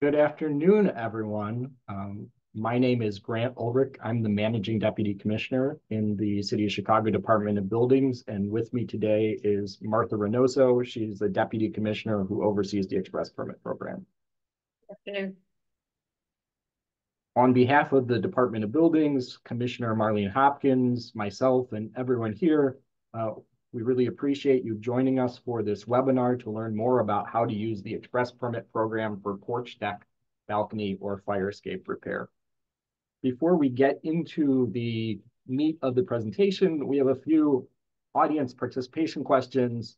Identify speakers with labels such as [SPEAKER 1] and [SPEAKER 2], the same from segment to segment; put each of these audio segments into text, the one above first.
[SPEAKER 1] Good afternoon, everyone. My name is Grant Ulrich. I'm the Managing Deputy Commissioner in the City of Chicago Department of Buildings, and with me today is Martha Reynoso. She's the Deputy Commissioner who oversees the Express Permit Program.
[SPEAKER 2] Afternoon.
[SPEAKER 1] On behalf of the Department of Buildings, Commissioner Marlene Hopkins, myself, and everyone here, we really appreciate you joining us for this webinar to learn more about how to use the Express Permit Program for porch, deck, balcony, or fire escape repair. Before we get into the meat of the presentation, we have a few audience participation questions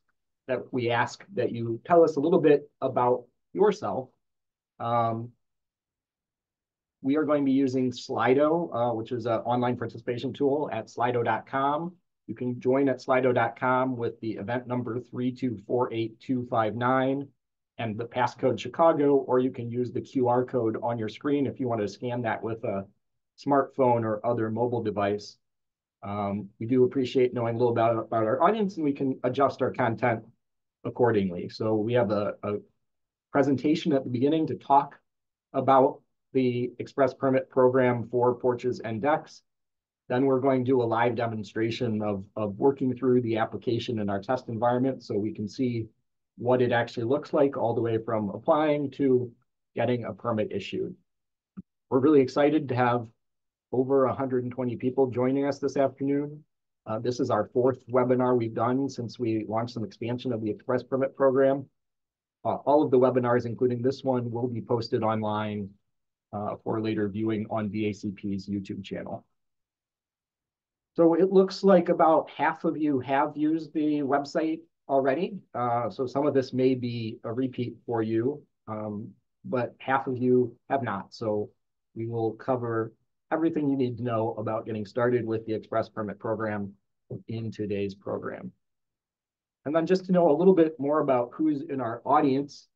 [SPEAKER 1] that we ask that you tell us a little bit about yourself. We are going to be using Slido, which is an online participation tool at slido.com. You can join at slido.com with the event number 3248259 and the passcode Chicago, or you can use the QR code on your screen if you want to scan that with a smartphone or other mobile device. We do appreciate knowing a little about our audience, and we can adjust our content accordingly. So we have a presentation at the beginning to talk about the Express Permit Program for porches and decks. Then we're going to do a live demonstration of working through the application in our test environment so we can see what it actually looks like all the way from applying to getting a permit issued. We're really excited to have over 120 people joining us this afternoon. This is our fourth webinar we've done since we launched some expansion of the Express Permit Program. All of the webinars, including this one, will be posted online for later viewing on VACP's YouTube channel. So it looks like about half of you have used the website already. So some of this may be a repeat for you, but half of you have not. So we will cover everything you need to know about getting started with the Express Permit Program in today's program. And then just to know a little bit more about who's in our audience,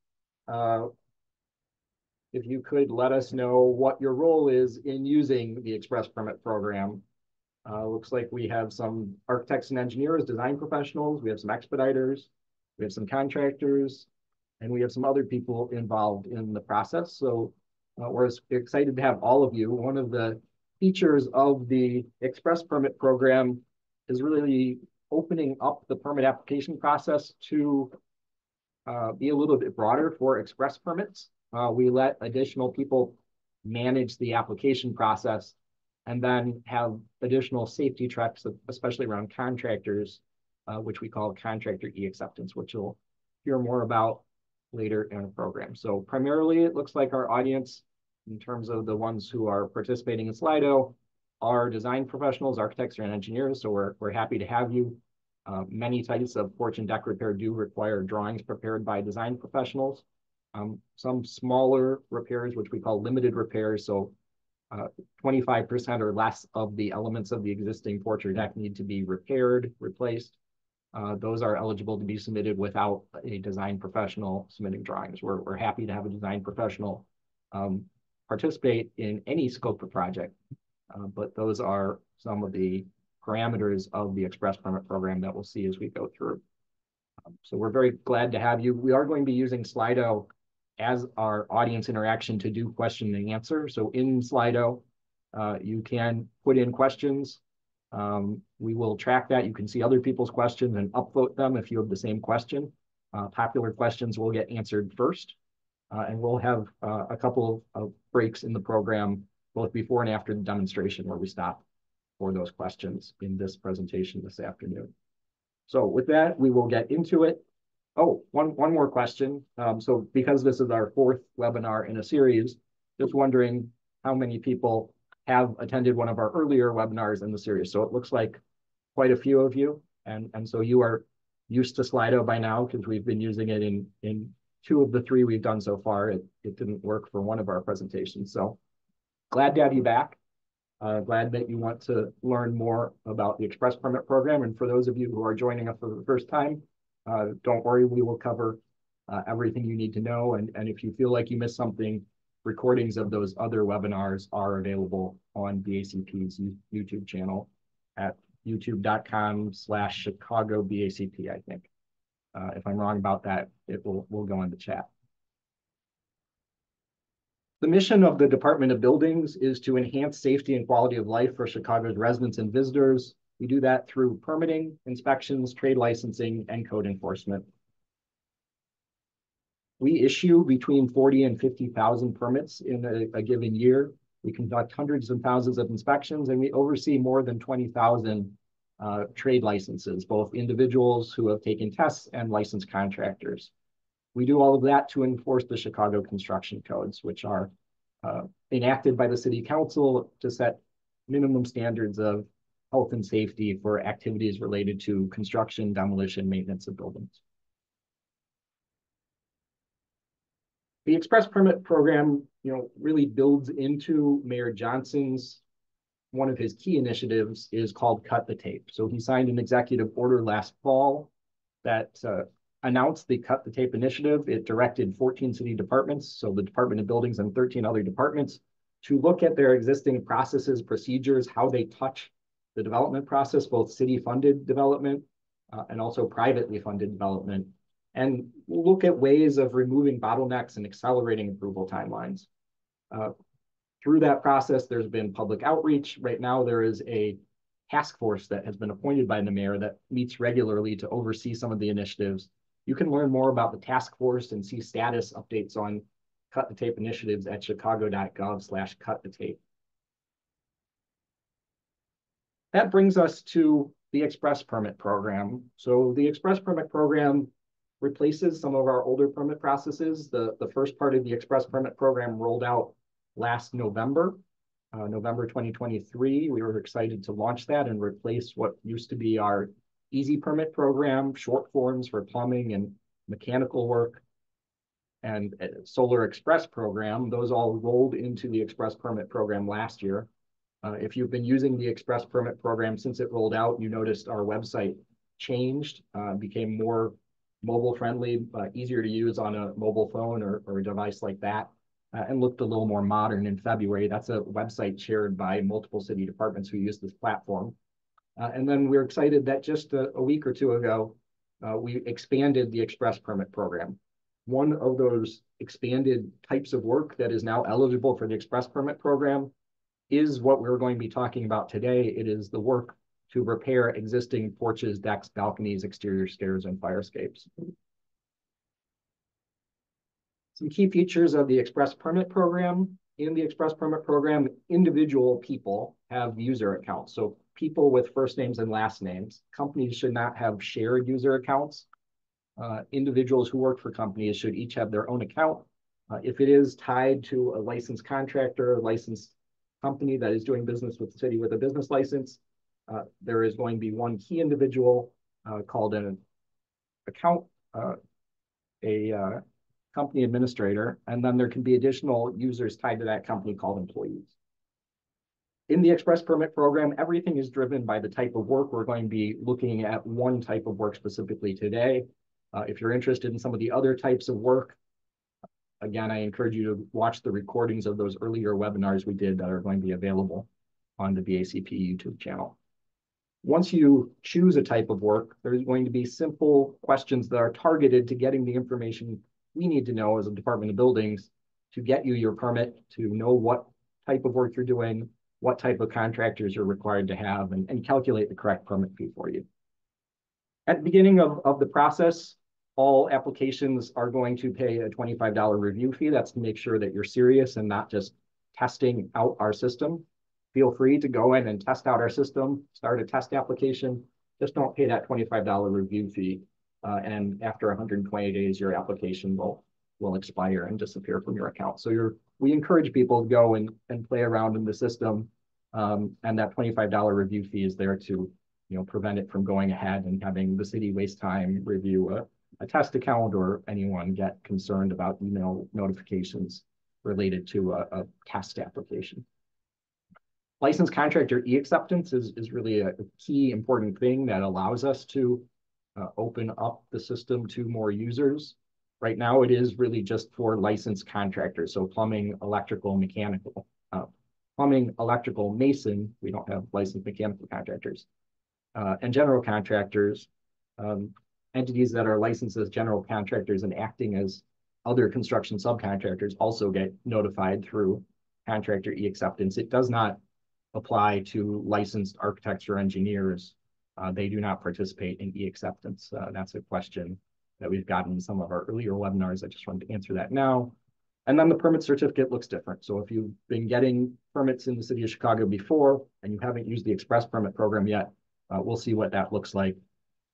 [SPEAKER 1] if you could let us know what your role is in using the Express Permit Program. Looks like we have some architects and engineers, design professionals, we have some expediters, we have some contractors, and we have some other people involved in the process. So we're excited to have all of you. One of the features of the Express Permit Program is really opening up the permit application process to be a little bit broader for express permits. We let additional people manage the application process and then have additional safety checks, especially around contractors, which we call contractor e-acceptance, which you'll hear more about later in the program. So primarily, it looks like our audience, in terms of the ones who are participating in Slido, are design professionals, architects, and engineers. So we're happy to have you. Many types of porch and deck repair do require drawings prepared by design professionals. Some smaller repairs, which we call limited repairs, so 25% or less of the elements of the existing porch or deck need to be repaired, replaced. Those are eligible to be submitted without a design professional submitting drawings. We're happy to have a design professional participate in any scope of project, but those are some of the parameters of the Express Permit Program that we'll see as we go through. So we're very glad to have you. We are going to be using Slido as our audience interaction to do question and answer. So in Slido, you can put in questions. We will track that. You can see other people's questions and upvote them if you have the same question. Popular questions will get answered first. And we'll have a couple of breaks in the program, both before and after the demonstration, where we stop for those questions in this presentation this afternoon. So with that, we will get into it. Oh, one more question. So because this is our fourth webinar in a series, just wondering how many people have attended one of our earlier webinars in the series. So it looks like quite a few of you. And so you are used to Slido by now because we've been using it in two of the three we've done so far. It didn't work for one of our presentations. So glad to have you back. Glad that you want to learn more about the Express Permit Program. And for those of you who are joining us for the first time, don't worry, we will cover everything you need to know. And if you feel like you missed something, recordings of those other webinars are available on VACP's YouTube channel at youtube.com/ChicagoVACP, I think. If I'm wrong about that, it will go in the chat. The mission of the Department of Buildings is to enhance safety and quality of life for Chicago's residents and visitors. We do that through permitting, inspections, trade licensing, and code enforcement. We issue between 40 and 50,000 permits in a given year. We conduct hundreds of thousands of inspections, and we oversee more than 20,000 trade licenses, both individuals who have taken tests and licensed contractors. We do all of that to enforce the Chicago construction codes, which are enacted by the city council to set minimum standards of health and safety for activities related to construction, demolition, maintenance of buildings. The express permit program, really builds into Mayor Johnson's, one of his key initiatives is called Cut the Tape. So he signed an executive order last fall that announced the Cut the Tape initiative. It directed 14 city departments, so the Department of Buildings and 13 other departments, to look at their existing processes, procedures, how they touch the development process, both city-funded development and also privately funded development, and look at ways of removing bottlenecks and accelerating approval timelines. Through that process, there's been public outreach. Right now, there is a task force that has been appointed by the mayor that meets regularly to oversee some of the initiatives. You can learn more about the task force and see status updates on Cut the Tape initiatives at chicago.gov/cutthetape. That brings us to the express permit program. So the express permit program replaces some of our older permit processes. The first part of the express permit program rolled out last November, November 2023. We were excited to launch that and replace what used to be our easy permit program, short forms for plumbing and mechanical work, and solar express program. Those all rolled into the express permit program last year. If you've been using the express permit program since it rolled out, you noticed our website changed, became more mobile friendly, easier to use on a mobile phone or a device like that, and looked a little more modern in February. That's a website shared by multiple city departments who use this platform. And then we're excited that just a week or two ago, we expanded the express permit program. One of those expanded types of work that is now eligible for the express permit program is what we're going to be talking about today. It is the work to repair existing porches, decks, balconies, exterior stairs, and fire escapes. Some key features of the express permit program. In the express permit program, individual people have user accounts. So people with first names and last names. Companies should not have shared user accounts. Individuals who work for companies should each have their own account. If it is tied to a licensed contractor, a licensed company that is doing business with the city with a business license, there is going to be one key individual called an account, a company administrator, and then there can be additional users tied to that company called employees. In the express permit program, everything is driven by the type of work. We're going to be looking at one type of work specifically today. If you're interested in some of the other types of work, again, I encourage you to watch the recordings of those earlier webinars we did that are going to be available on the BACP YouTube channel. Once you choose a type of work, there's going to be simple questions that are targeted to getting the information we need to know as a Department of Buildings to get you your permit, to know what type of work you're doing, what type of contractors you're required to have, and calculate the correct permit fee for you. At the beginning of the process, all applications are going to pay a $25 review fee. That's to make sure that you're serious and not just testing out our system. Feel free to go in and test out our system, start a test application. Just don't pay that $25 review fee. And after 120 days, your application will expire and disappear from your account. So we encourage people to go and play around in the system. And that $25 review fee is there to prevent it from going ahead and having the city waste time review a test account or anyone get concerned about email notifications related to a test application. Licensed contractor e-acceptance is really a key important thing that allows us to open up the system to more users. Right now, it is really just for licensed contractors, so plumbing, electrical, mechanical. Plumbing, electrical, mason, we don't have licensed mechanical contractors. And general contractors, entities that are licensed as general contractors and acting as other construction subcontractors also get notified through contractor e-acceptance. It does not apply to licensed architects or engineers. They do not participate in e-acceptance. That's a question that we've gotten in some of our earlier webinars. I just wanted to answer that now. And then the permit certificate looks different. So if you've been getting permits in the city of Chicago before and you haven't used the express permit program yet, we'll see what that looks like.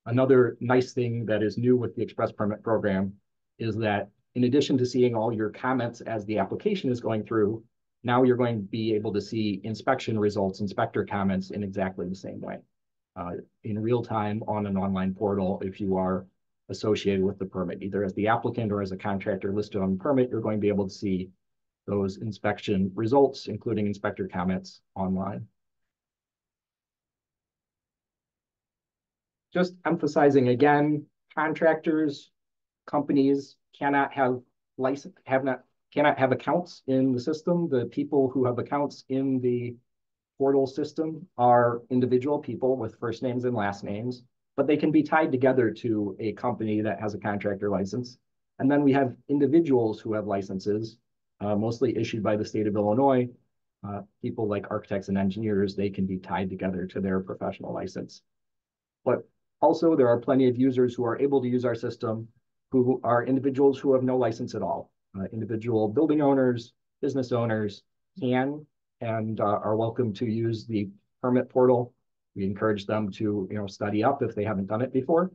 [SPEAKER 1] Another nice thing that is new with the express permit program is that in addition to seeing all your comments as the application is going through, now you're going to be able to see inspection results, inspector comments in exactly the same way. In real time on an online portal, if you are associated with the permit, either as the applicant or as a contractor listed on the permit, you're going to be able to see those inspection results, including inspector comments online. Just emphasizing again, contractors, companies cannot have accounts in the system. The people who have accounts in the portal system are individual people with first names and last names, but they can be tied together to a company that has a contractor license. And then we have individuals who have licenses, mostly issued by the state of Illinois. People like architects and engineers, they can be tied together to their professional license. But also there are plenty of users who are able to use our system who are individuals who have no license at all. Individual building owners, business owners can and are welcome to use the permit portal. We encourage them to study up if they haven't done it before.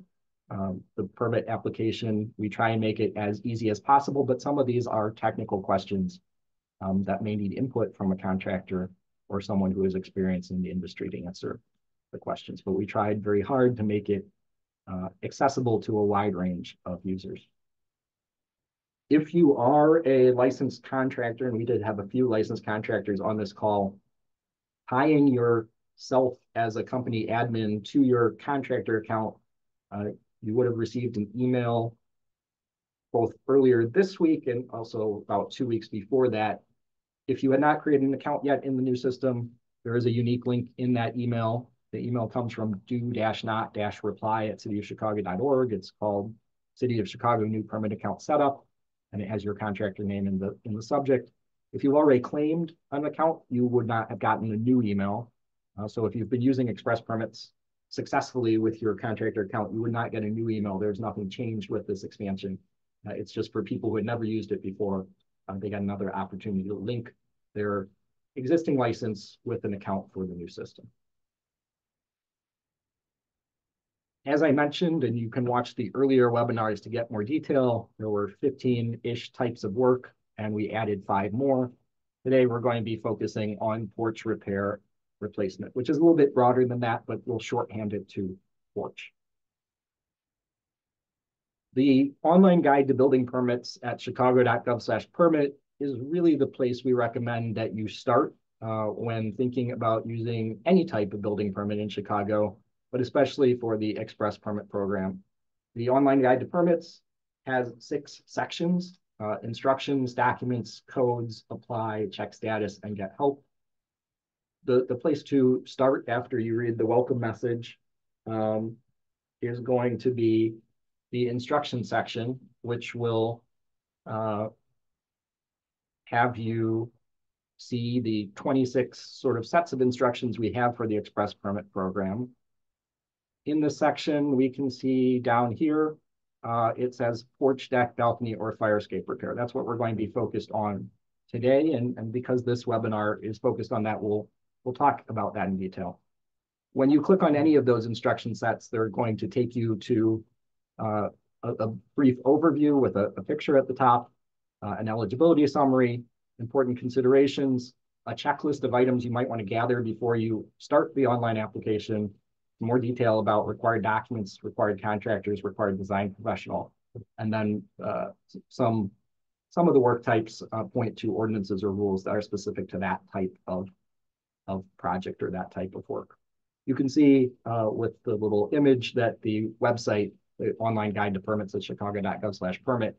[SPEAKER 1] The permit application, we try and make it as easy as possible, but some of these are technical questions that may need input from a contractor or someone who is experienced in the industry to answer the questions. But we tried very hard to make it accessible to a wide range of users. If you are a licensed contractor, and we did have a few licensed contractors on this call, tying yourself as a company admin to your contractor account, you would have received an email both earlier this week and also about 2 weeks before that. If you had not created an account yet in the new system, there is a unique link in that email. The email comes from do-not-reply@cityofchicago.org. It's called City of Chicago New Permit Account Setup, and it has your contractor name in the subject. If you've already claimed an account, you would not have gotten a new email. So if you've been using express permits successfully with your contractor account, you would not get a new email. There's nothing changed with this expansion. It's just for people who had never used it before. They got another opportunity to link their existing license with an account for the new system. As I mentioned, and you can watch the earlier webinars to get more detail, there were 15-ish types of work, and we added 5 more. Today, we're going to be focusing on porch repair replacement, which is a little bit broader than that, but we'll shorthand it to porch. The online guide to building permits at chicago.gov/permit is really the place we recommend that you start when thinking about using any type of building permit in Chicago, but especially for the express permit program. The online guide to permits has 6 sections: instructions, documents, codes, apply, check status, and get help. The place to start after you read the welcome message is going to be the instruction section, which will have you see the 26 sort of sets of instructions we have for the express permit program. In this section, we can see down here, it says porch, deck, balcony, or fire escape repair. That's what we're going to be focused on today. And because this webinar is focused on that, we'll talk about that in detail. When you click on any of those instruction sets, they're going to take you to a brief overview with a picture at the top, an eligibility summary, important considerations, a checklist of items you might want to gather before you start the online application, more detail about required documents, required contractors, required design professional, and then some of the work types point to ordinances or rules that are specific to that type of project or that type of work. You can see with the little image that the website, the online guide to permits at chicago.gov/permit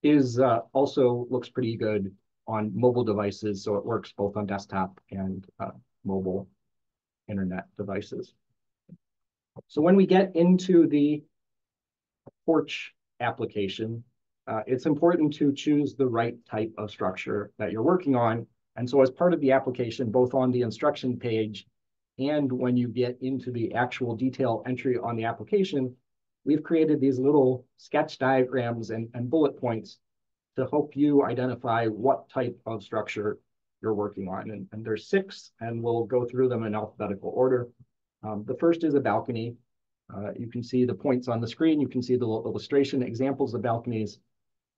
[SPEAKER 1] is also looks pretty good on mobile devices. So it works both on desktop and mobile internet devices. So when we get into the porch application, It's important to choose the right type of structure that you're working on. And so as part of the application, both on the instruction page and when you get into the actual detail entry on the application, we've created these little sketch diagrams and bullet points to help you identify what type of structure you're working on. And there's 6, and we'll go through them in alphabetical order. The first is a balcony. You can see the points on the screen. You can see the illustration examples of balconies.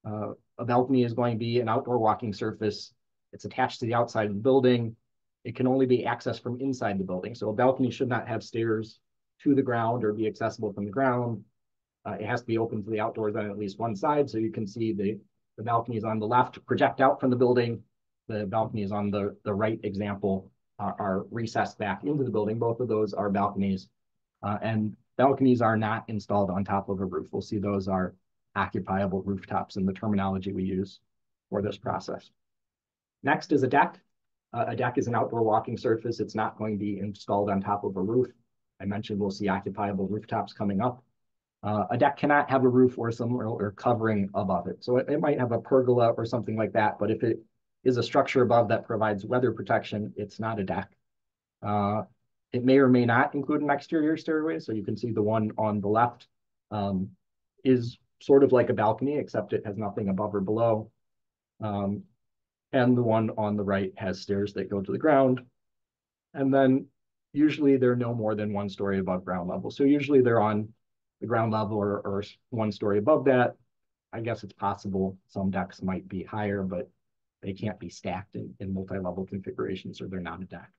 [SPEAKER 1] A balcony is going to be an outdoor walking surface. It's attached to the outside of the building. It can only be accessed from inside the building. So a balcony should not have stairs to the ground or be accessible from the ground. It has to be open to the outdoors on at least one side. So you can see the balconies on the left project out from the building. The balconies on the right example are recessed back into the building. Both of those are balconies. And balconies are not installed on top of a roof. We'll see those are occupiable rooftops in the terminology we use for this process. Next is a deck. A deck is an outdoor walking surface. It's not going to be installed on top of a roof. I mentioned we'll see occupiable rooftops coming up. A deck cannot have a roof or some or covering above it. So it might have a pergola or something like that, but if it is a structure above that provides weather protection, it's not a deck. It may or may not include an exterior stairway. So you can see the one on the left is sort of like a balcony, except it has nothing above or below. And the one on the right has stairs that go to the ground. And then usually they're no more than 1 story above ground level. So usually they're on the ground level or 1 story above that. I guess it's possible some decks might be higher, but they can't be stacked in multi-level configurations, or they're not a deck.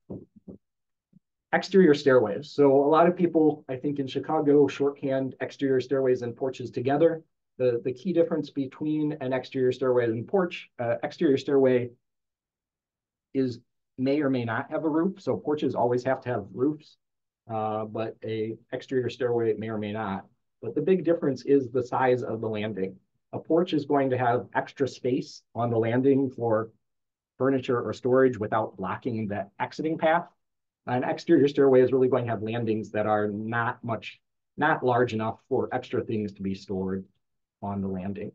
[SPEAKER 1] Exterior stairways. So a lot of people, I think in Chicago, shorthand exterior stairways and porches together. The key difference between an exterior stairway and porch, exterior stairway may or may not have a roof. So porches always have to have roofs, but a exterior stairway may or may not. But the big difference is the size of the landing. A porch is going to have extra space on the landing for furniture or storage without blocking the exiting path. An exterior stairway is really going to have landings that are not large enough for extra things to be stored on the landing.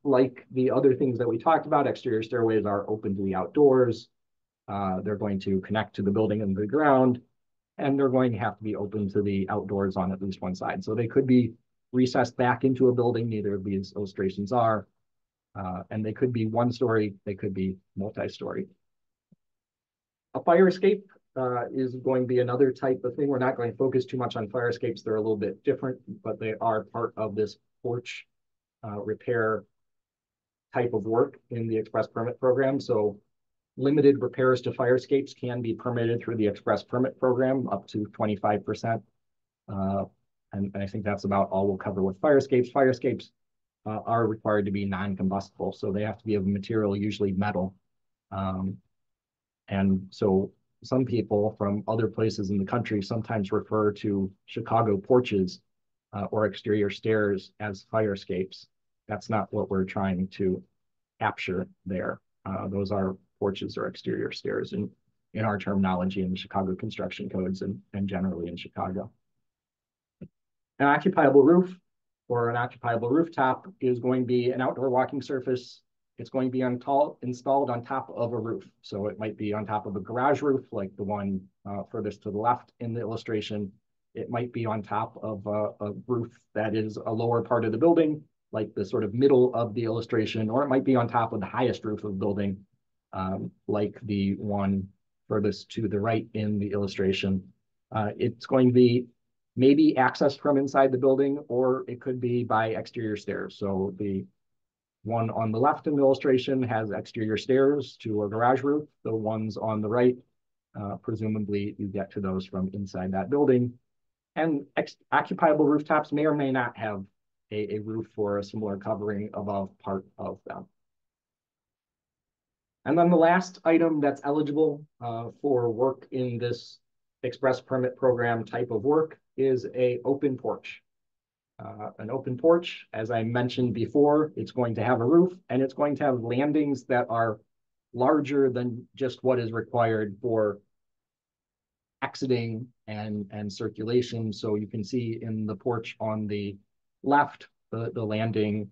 [SPEAKER 1] Like the other things that we talked about, exterior stairways are open to the outdoors. They're going to connect to the building and the ground, and they're going to have to be open to the outdoors on at least one side. So they could be recessed back into a building. Neither of these illustrations are. And they could be 1 story, they could be multi-story. A fire escape is going to be another type of thing. We're not going to focus too much on fire escapes. They're a little bit different, but they are part of this porch repair type of work in the express permit program. So limited repairs to fire escapes can be permitted through the express permit program up to 25%. And I think that's about all we'll cover with fire escapes. Fire escapes are required to be non-combustible, so they have to be of material, usually metal. And so some people from other places in the country sometimes refer to Chicago porches or exterior stairs as fire escapes. That's not what we're trying to capture there. Those are porches or exterior stairs in our terminology in the Chicago construction codes and generally in Chicago. An occupiable roof or an occupiable rooftop is going to be an outdoor walking surface. It's going to be installed on top of a roof. So it might be on top of a garage roof, like the one furthest to the left in the illustration. It might be on top of a roof that is a lower part of the building, like the sort of middle of the illustration, or it might be on top of the highest roof of the building, like the one furthest to the right in the illustration. It's going to be maybe accessed from inside the building, or it could be by exterior stairs. So the one on the left in the illustration has exterior stairs to a garage roof. The ones on the right, presumably you get to those from inside that building. And occupiable rooftops may or may not have a roof or a similar covering above part of them. And then the last item that's eligible for work in this express permit program type of work is an open porch. An open porch, as I mentioned before, it's going to have a roof and it's going to have landings that are larger than just what is required for exiting and circulation. So you can see in the porch on the left, the landing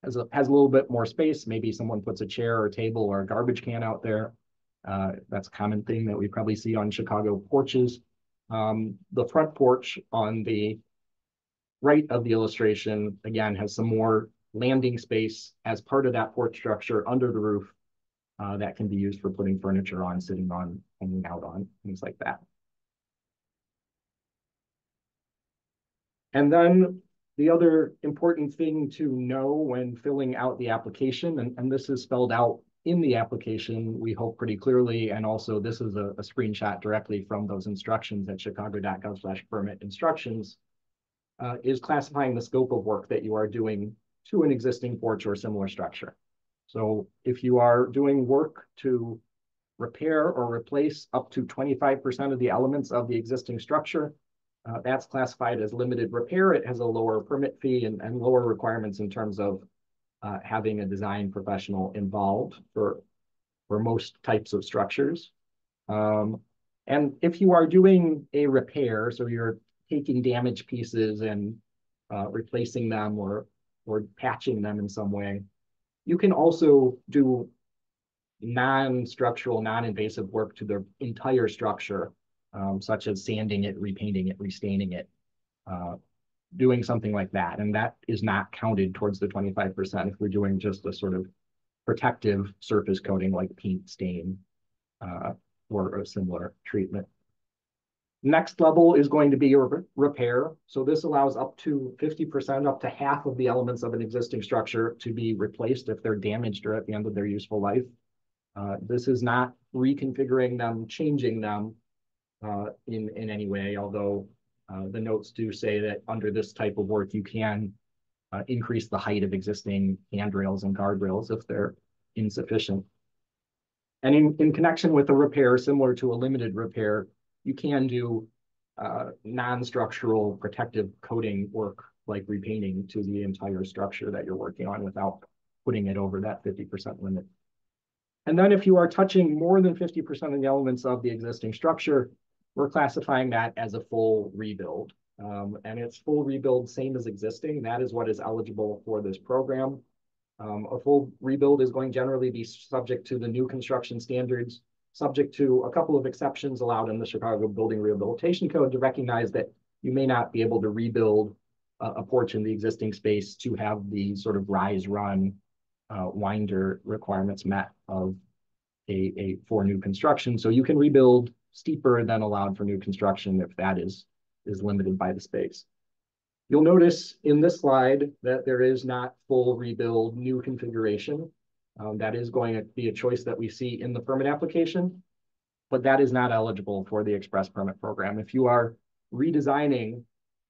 [SPEAKER 1] has a little bit more space. Maybe someone puts a chair or table or a garbage can out there. That's a common thing that we probably see on Chicago porches. The front porch on the right of the illustration, again, has some more landing space as part of that porch structure under the roof that can be used for putting furniture on, sitting on, hanging out on, things like that. And then the other important thing to know when filling out the application, and this is spelled out in the application, we hope pretty clearly, and also this is a screenshot directly from those instructions at chicago.gov/permit instructions, is classifying the scope of work that you are doing to an existing porch or similar structure. So if you are doing work to repair or replace up to 25% of the elements of the existing structure, that's classified as limited repair. It has a lower permit fee and lower requirements in terms of having a design professional involved for most types of structures. And if you are doing a repair, so you're taking damaged pieces and replacing them or patching them in some way, you can also do non-structural, non-invasive work to the entire structure, such as sanding it, repainting it, restaining it, doing something like that. And that is not counted towards the 25% if we're doing just a sort of protective surface coating like paint stain or a similar treatment. Next level is going to be a repair. So this allows up to 50%, up to half of the elements of an existing structure to be replaced if they're damaged or at the end of their useful life. This is not reconfiguring them, changing them in any way, although the notes do say that under this type of work, you can increase the height of existing handrails and guardrails if they're insufficient. And in connection with a repair, similar to a limited repair, you can do non-structural protective coating work like repainting to the entire structure that you're working on without putting it over that 50% limit. And then if you are touching more than 50% of the elements of the existing structure, we're classifying that as a full rebuild. And it's full rebuild, same as existing. That is what is eligible for this program. A full rebuild is going to generally be subject to the new construction standards, subject to a couple of exceptions allowed in the Chicago Building Rehabilitation Code to recognize that you may not be able to rebuild a porch in the existing space to have the sort of rise run winder requirements met of for new construction. So you can rebuild steeper than allowed for new construction if that is limited by the space. You'll notice in this slide that there is not full rebuild new configuration. That is going to be a choice that we see in the permit application, but that is not eligible for the express permit program. If you are redesigning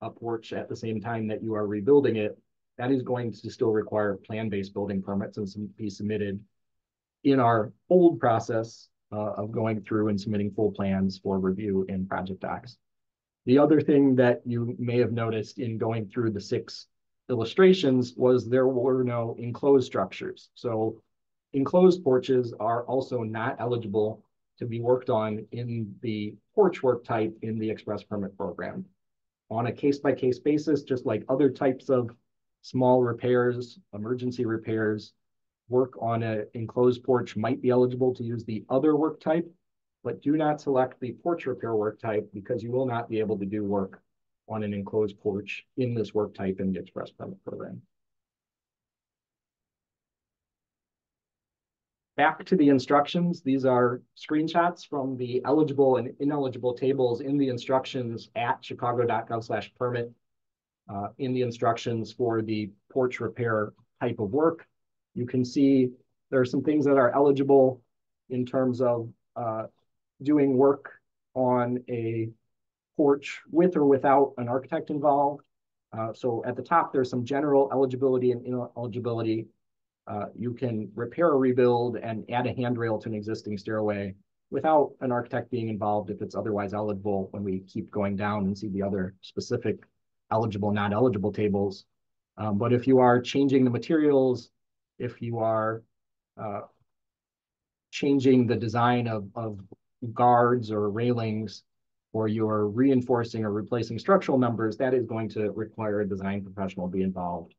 [SPEAKER 1] a porch at the same time that you are rebuilding it, that is going to still require plan-based building permits and be submitted in our old process of going through and submitting full plans for review in project docs. The other thing that you may have noticed in going through the 6 illustrations was there were no enclosed structures. So enclosed porches are also not eligible to be worked on in the porch work type in the express permit program. On a case-by-case basis, just like other types of small repairs, emergency repairs, work on an enclosed porch might be eligible to use the other work type, but do not select the porch repair work type because you will not be able to do work on an enclosed porch in this work type in the express permit program. Back to the instructions. These are screenshots from the eligible and ineligible tables in the instructions at chicago.gov/permit in the instructions for the porch repair type of work. You can see there are some things that are eligible in terms of doing work on a porch with or without an architect involved. So at the top, there's some general eligibility and ineligibility. You can repair or rebuild and add a handrail to an existing stairway without an architect being involved if it's otherwise eligible when we keep going down and see the other specific eligible, not eligible tables. But if you are changing the materials, if you are changing the design of guards or railings, or you're reinforcing or replacing structural members, that is going to require a design professional to be involved.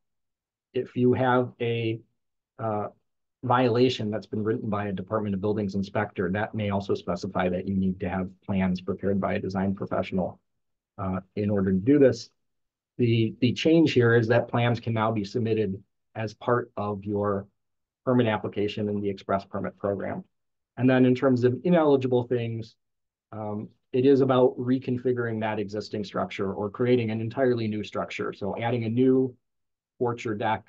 [SPEAKER 1] if you have a violation that's been written by a Department of Buildings inspector, that may also specify that you need to have plans prepared by a design professional in order to do this. The change here is that plans can now be submitted as part of your permit application in the express permit program. And then in terms of ineligible things, it is about reconfiguring that existing structure or creating an entirely new structure. So adding a new porch or deck,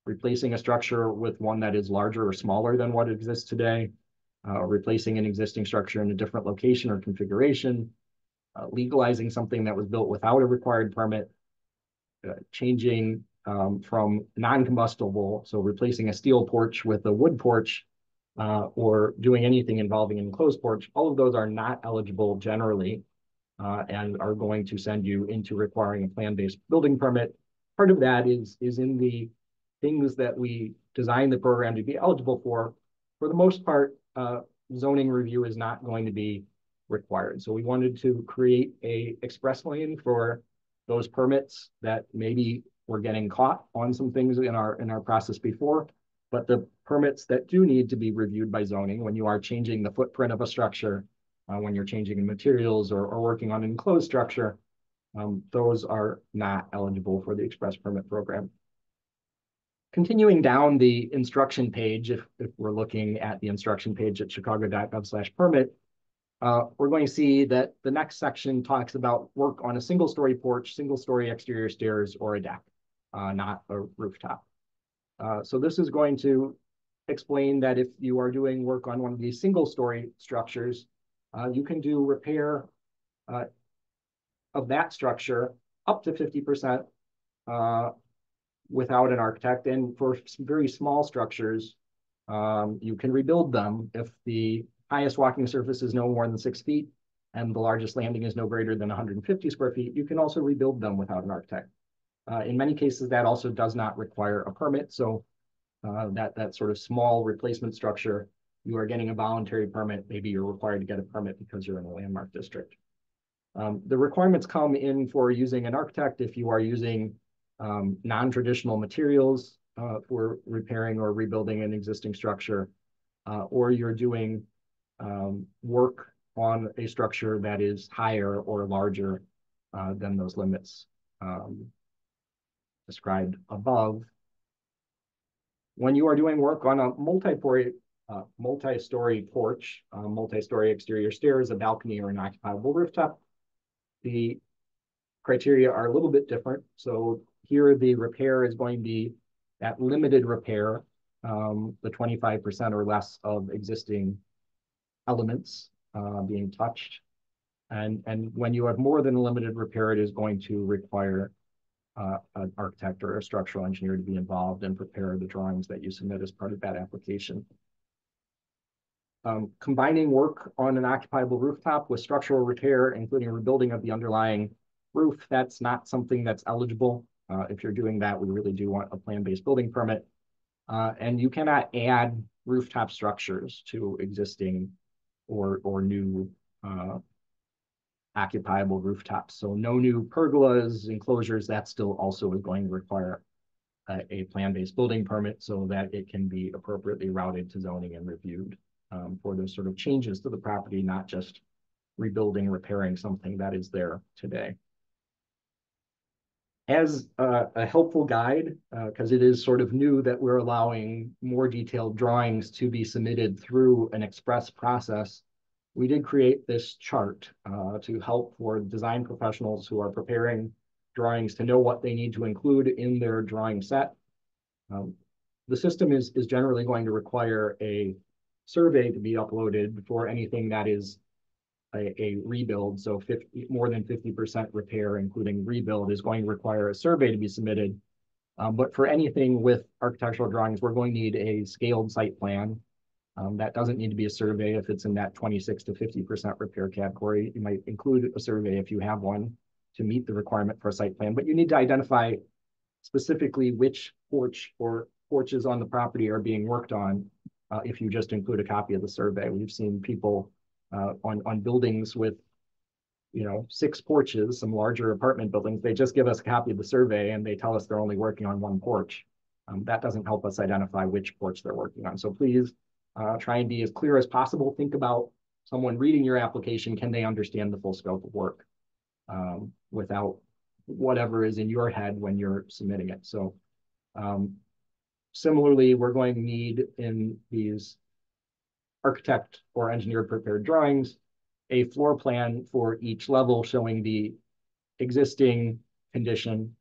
[SPEAKER 1] replacing a structure with one that is larger or smaller than what exists today, replacing an existing structure in a different location or configuration, legalizing something that was built without a required permit, changing from non-combustible, so replacing a steel porch with a wood porch, or doing anything involving an enclosed porch. All of those are not eligible generally and are going to send you into requiring a plan-based building permit. Part of that is in the things that we designed the program to be eligible for. For the most part, zoning review is not going to be required. So we wanted to create a express lane for those permits that maybe were getting caught on some things in our process before, but the permits that do need to be reviewed by zoning when you are changing the footprint of a structure, when you're changing materials or working on an enclosed structure, those are not eligible for the express permit program. Continuing down the instruction page, if we're looking at the instruction page at chicago.gov/permit, we're going to see that the next section talks about work on a single-story porch, single-story exterior stairs, or a deck, not a rooftop. So this is going to explain that if you are doing work on one of these single-story structures, you can do repair of that structure up to 50% without an architect. And for some very small structures, you can rebuild them if the highest walking surface is no more than 6 feet and the largest landing is no greater than 150 square feet. You can also rebuild them without an architect. In many cases, that also does not require a permit. So that sort of small replacement structure, you are getting a voluntary permit. Maybe you're required to get a permit because you're in a landmark district. The requirements come in for using an architect if you are using non-traditional materials for repairing or rebuilding an existing structure, or you're doing work on a structure that is higher or larger than those limits described above. When you are doing work on a multi-story porch, multi-story exterior stairs, a balcony, or an occupiable rooftop, the criteria are a little bit different. So here the repair is going to be that limited repair, the 25% or less of existing elements being touched. And when you have more than a limited repair, it is going to require an architect or a structural engineer to be involved and prepare the drawings that you submit as part of that application. Combining work on an occupiable rooftop with structural repair, including rebuilding of the underlying roof, that's not something that's eligible. If you're doing that, we really do want a plan-based building permit. And you cannot add rooftop structures to existing or new occupiable rooftops. So no new pergolas, enclosures, that still also is going to require a plan-based building permit so that it can be appropriately routed to zoning and reviewed for those sort of changes to the property, not just rebuilding, repairing something that is there today. As a helpful guide, because it is sort of new that we're allowing more detailed drawings to be submitted through an express process, we did create this chart to help for design professionals who are preparing drawings to know what they need to include in their drawing set. The system is generally going to require a survey to be uploaded for anything that is a rebuild. So more than 50% repair, including rebuild, is going to require a survey to be submitted. But for anything with architectural drawings, we're going to need a scaled site plan. That doesn't need to be a survey if it's in that 26 to 50% repair category. You might include a survey if you have one to meet the requirement for a site plan, but you need to identify specifically which porch or porches on the property are being worked on if you just include a copy of the survey. We've seen people on buildings with 6 porches, some larger apartment buildings, they just give us a copy of the survey and they tell us they're only working on 1 porch. That doesn't help us identify which porch they're working on. So please try and be as clear as possible. Think about someone reading your application. Can they understand the full scope of work without whatever is in your head when you're submitting it? So similarly, we're going to need in these architect or engineer prepared drawings a floor plan for each level showing the existing condition.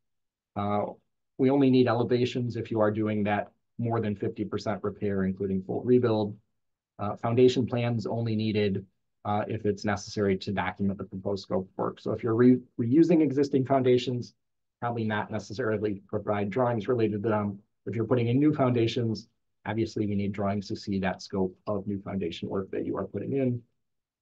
[SPEAKER 1] We only need elevations if you are doing that more than 50% repair, including full rebuild. Foundation plans only needed if it's necessary to document the proposed scope of work. So if you're reusing existing foundations, probably not necessarily provide drawings related to them. If you're putting in new foundations, obviously we need drawings to see that scope of new foundation work that you are putting in.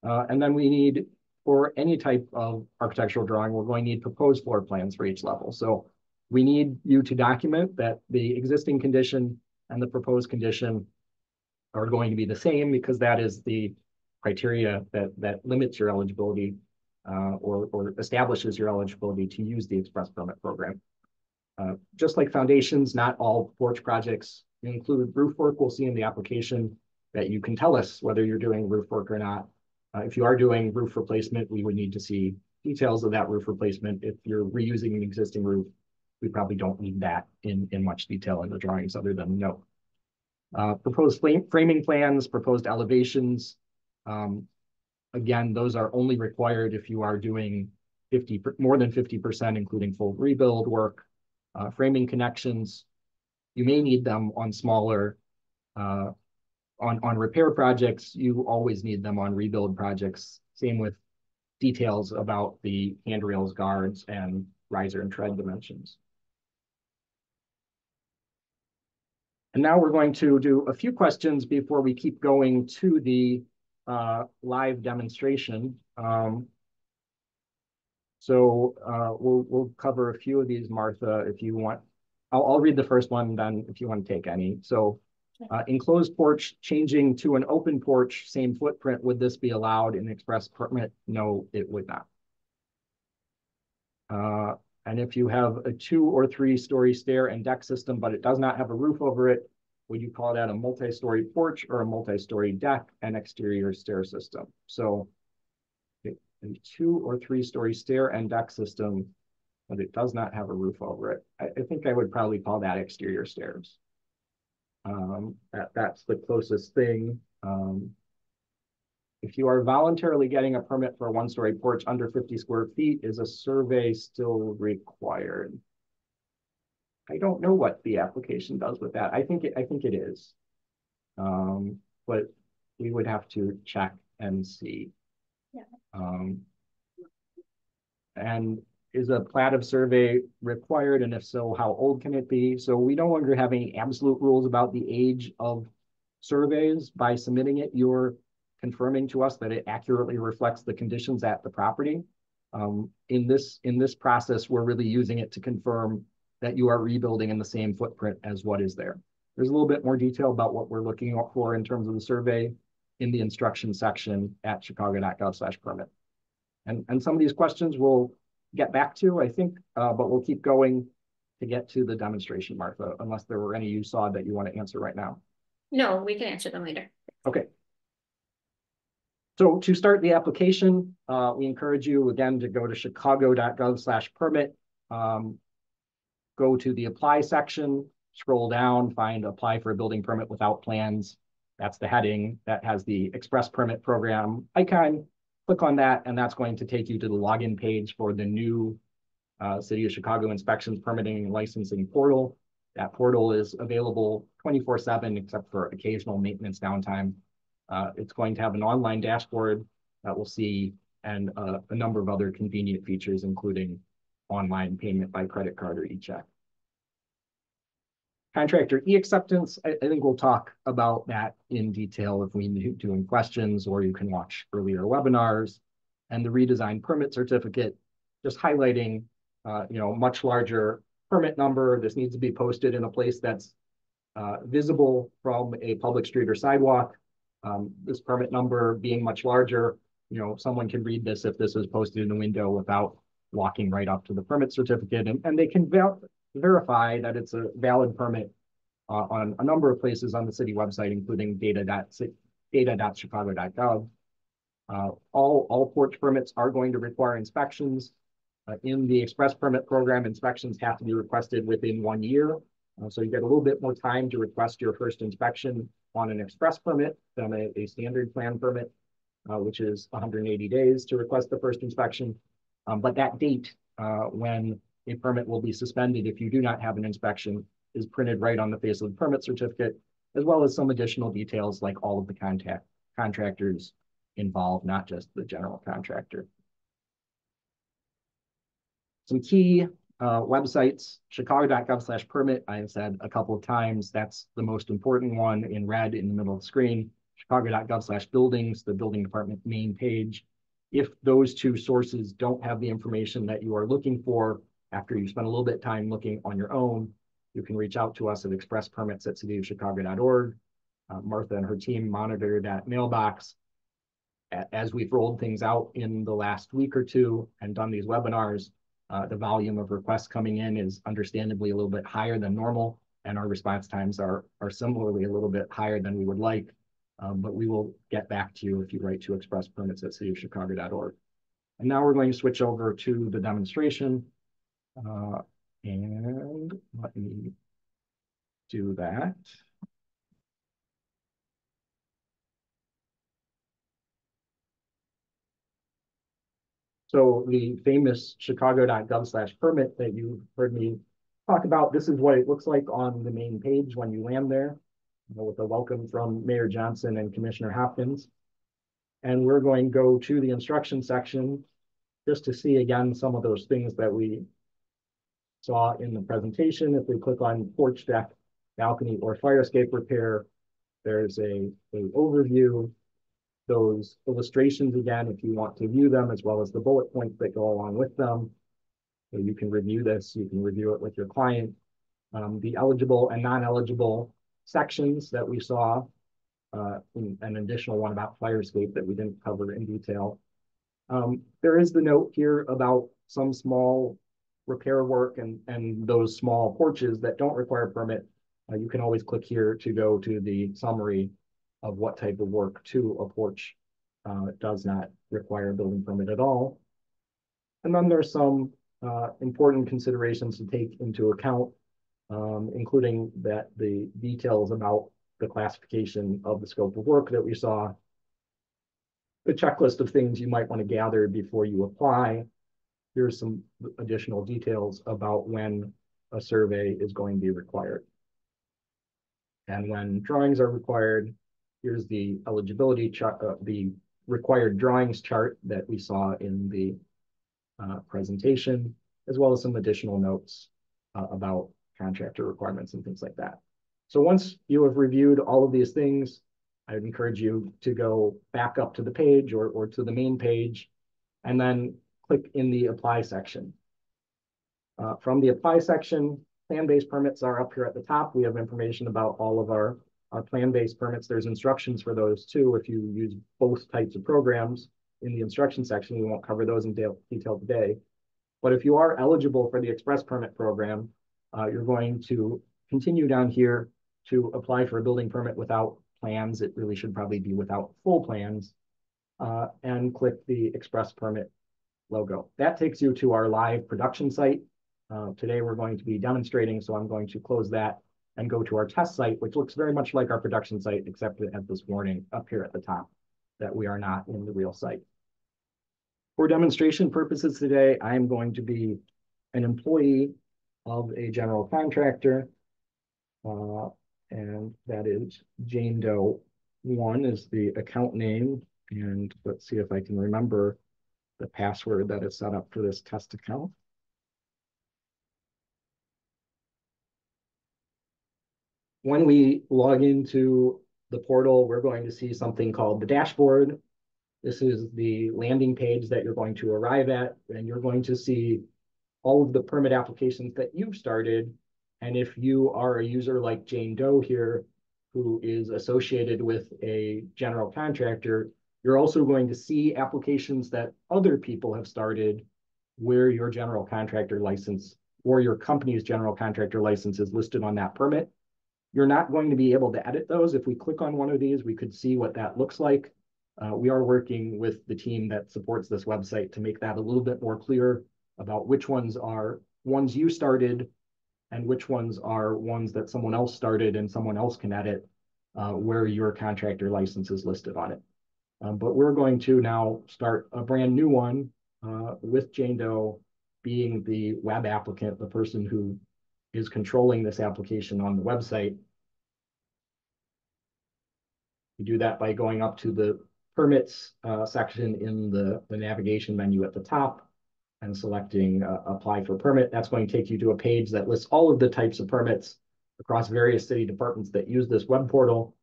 [SPEAKER 1] And then we need, for any type of architectural drawing, we're going to need proposed floor plans for each level. So we need you to document that the existing condition and the proposed condition are going to be the same, because that is the criteria that limits your eligibility or establishes your eligibility to use the express permit program. Just like foundations, not all porch projects include roof work. We'll see in the application that you can tell us whether you're doing roof work or not. If you are doing roof replacement, we would need to see details of that roof replacement. If you're reusing an existing roof, we probably don't need that in much detail in the drawings other than note. Proposed framing plans, proposed elevations. Again, those are only required if you are doing more than 50%, including full rebuild work. Framing connections, you may need them on smaller, on repair projects. You always need them on rebuild projects. Same with details about the handrails, guards, and riser and tread dimensions. And now we're going to do a few questions before we keep going to the live demonstration. We'll cover a few of these, Martha, if you want. I'll read the first one, then if you want to take any. So enclosed porch changing to an open porch, same footprint, would this be allowed in express permit? No, it would not. And if you have a 2 or 3 story stair and deck system, but it does not have a roof over it, would you call that a multi-story porch or a multi-story deck and exterior stair system? So a 2 or 3 story stair and deck system, but it does not have a roof over it. I think I would probably call that exterior stairs. That's the closest thing. If you are voluntarily getting a permit for a 1-story porch under 50 square feet, is a survey still required? I don't know what the application does with that. I think it is, but we would have to check and see. Yeah. And is a plat of survey required? And if so, how old can it be? So we no longer have any absolute rules about the age of surveys. By submitting it, you're confirming to us that it accurately reflects the conditions at the property. In this process, we're really using it to confirm that you are rebuilding in the same footprint as what is there. There's a little bit more detail about what we're looking for in terms of the survey in the instruction section at chicago.gov/permit. And some of these questions we'll get back to, I think, but we'll keep going to get to the demonstration, Martha, unless there were any you saw that you want to answer right now.
[SPEAKER 2] No, we can answer them later.
[SPEAKER 1] Okay. So to start the application, we encourage you again to go to chicago.gov/permit, go to the apply section, scroll down, find apply for a building permit without plans. That's the heading that has the express permit program icon. Click on that, and that's going to take you to the login page for the new City of Chicago Inspections, Permitting, and Licensing portal. That portal is available 24/7 except for occasional maintenance downtime. It's going to have an online dashboard that we'll see and a number of other convenient features, including online payment by credit card or e-check. Contractor e-acceptance, I think we'll talk about that in detail if we need to in questions, or you can watch earlier webinars. And the redesigned permit certificate, just highlighting, much larger permit number. This needs to be posted in a place that's visible from a public street or sidewalk. This permit number being much larger someone can read this if this is posted in the window without walking right up to the permit certificate, and they can verify that it's a valid permit on a number of places on the city website, including data.chicago.gov. All porch permits are going to require inspections. In the express permit program, inspections have to be requested within 1 year. So you get a little bit more time to request your first inspection on an express permit than a standard plan permit, which is 180 days to request the first inspection. But that date when a permit will be suspended if you do not have an inspection is printed right on the face of the permit certificate, as well as some additional details like all of the contractors involved, not just the general contractor. Some key websites, chicago.gov/permit. I have said a couple of times, that's the most important one in red in the middle of the screen. Chicago.gov/buildings, the building department main page. If those two sources don't have the information that you are looking for after you spend a little bit of time looking on your own, you can reach out to us at expresspermits@cityofchicago.org. Martha and her team monitor that mailbox. As we've rolled things out in the last week or two and done these webinars, the volume of requests coming in is understandably a little bit higher than normal, and our response times are similarly a little bit higher than we would like. But we will get back to you if you write to expresspermits@cityofchicago.org. And now we're going to switch over to the demonstration. And let me do that. So the famous chicago.gov/permit that you heard me talk about, this is what it looks like on the main page when you land there, with a welcome from Mayor Johnson and Commissioner Hopkins. And we're going to go to the instruction section just to see again some of those things that we saw in the presentation. If we click on porch, deck, balcony, or fire escape repair, there's an overview, those illustrations again, if you want to view them, as well as the bullet points that go along with them. So you can review this, you can review it with your client. The eligible and non-eligible sections that we saw, an additional one about fire escape that we didn't cover in detail. There is the note here about some small repair work and those small porches that don't require a permit. You can always click here to go to the summary of what type of work to a porch does not require a building permit at all. And then there's some important considerations to take into account, including that the details about the classification of the scope of work that we saw, the checklist of things you might want to gather before you apply. Here's some additional details about when a survey is going to be required. And when drawings are required, here's the eligibility chart, the required drawings chart that we saw in the presentation, as well as some additional notes about contractor requirements and things like that. So once you have reviewed all of these things, I would encourage you to go back up to the page or to the main page, and then click in the apply section. From the apply section, plan-based permits are up here at the top. We have information about all of our plan-based permits. There's instructions for those too if you use both types of programs in the instruction section. We won't cover those in detail today. But if you are eligible for the express permit program, you're going to continue down here to apply for a building permit without plans. It really should probably be without full plans, and click the express permit logo. That takes you to our live production site. Today we're going to be demonstrating, so I'm going to close that and go to our test site, which looks very much like our production site, except it has this warning up here at the top that we are not in the real site. For demonstration purposes today, I am going to be an employee of a general contractor, and that is Jane Doe 1 is the account name, and let's see if I can remember the password that is set up for this test account. When we log into the portal, we're going to see something called the dashboard. This is the landing page that you're going to arrive at, and you're going to see all of the permit applications that you've started. And if you are a user like Jane Doe here, who is associated with a general contractor, You're also going to see applications that other people have started where your general contractor license or your company's general contractor license is listed on that permit. You're not going to be able to edit those. If we click on one of these, we could see what that looks like. We are working with the team that supports this website to make that a little bit more clear about which ones are ones you started and which ones are ones that someone else started and someone else can edit where your contractor license is listed on it. But we're going to now start a brand new one with Jane Doe being the web applicant, the person who is controlling this application on the website. You do that by going up to the permits section in the navigation menu at the top and selecting apply for permit. That's going to take you to a page that lists all of the types of permits across various city departments that use this web portal.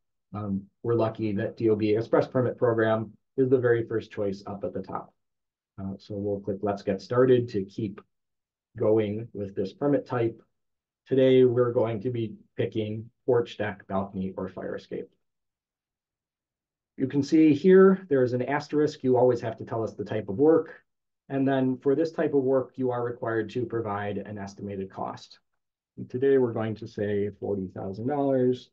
[SPEAKER 1] We're lucky that DOB Express Permit Program is the very first choice up at the top. So we'll click Let's Get Started to keep going with this permit type. Today, we're going to be picking porch, deck, balcony, or fire escape. You can see here, there's an asterisk. You always have to tell us the type of work. And then for this type of work, you are required to provide an estimated cost. And today, we're going to say $40,000.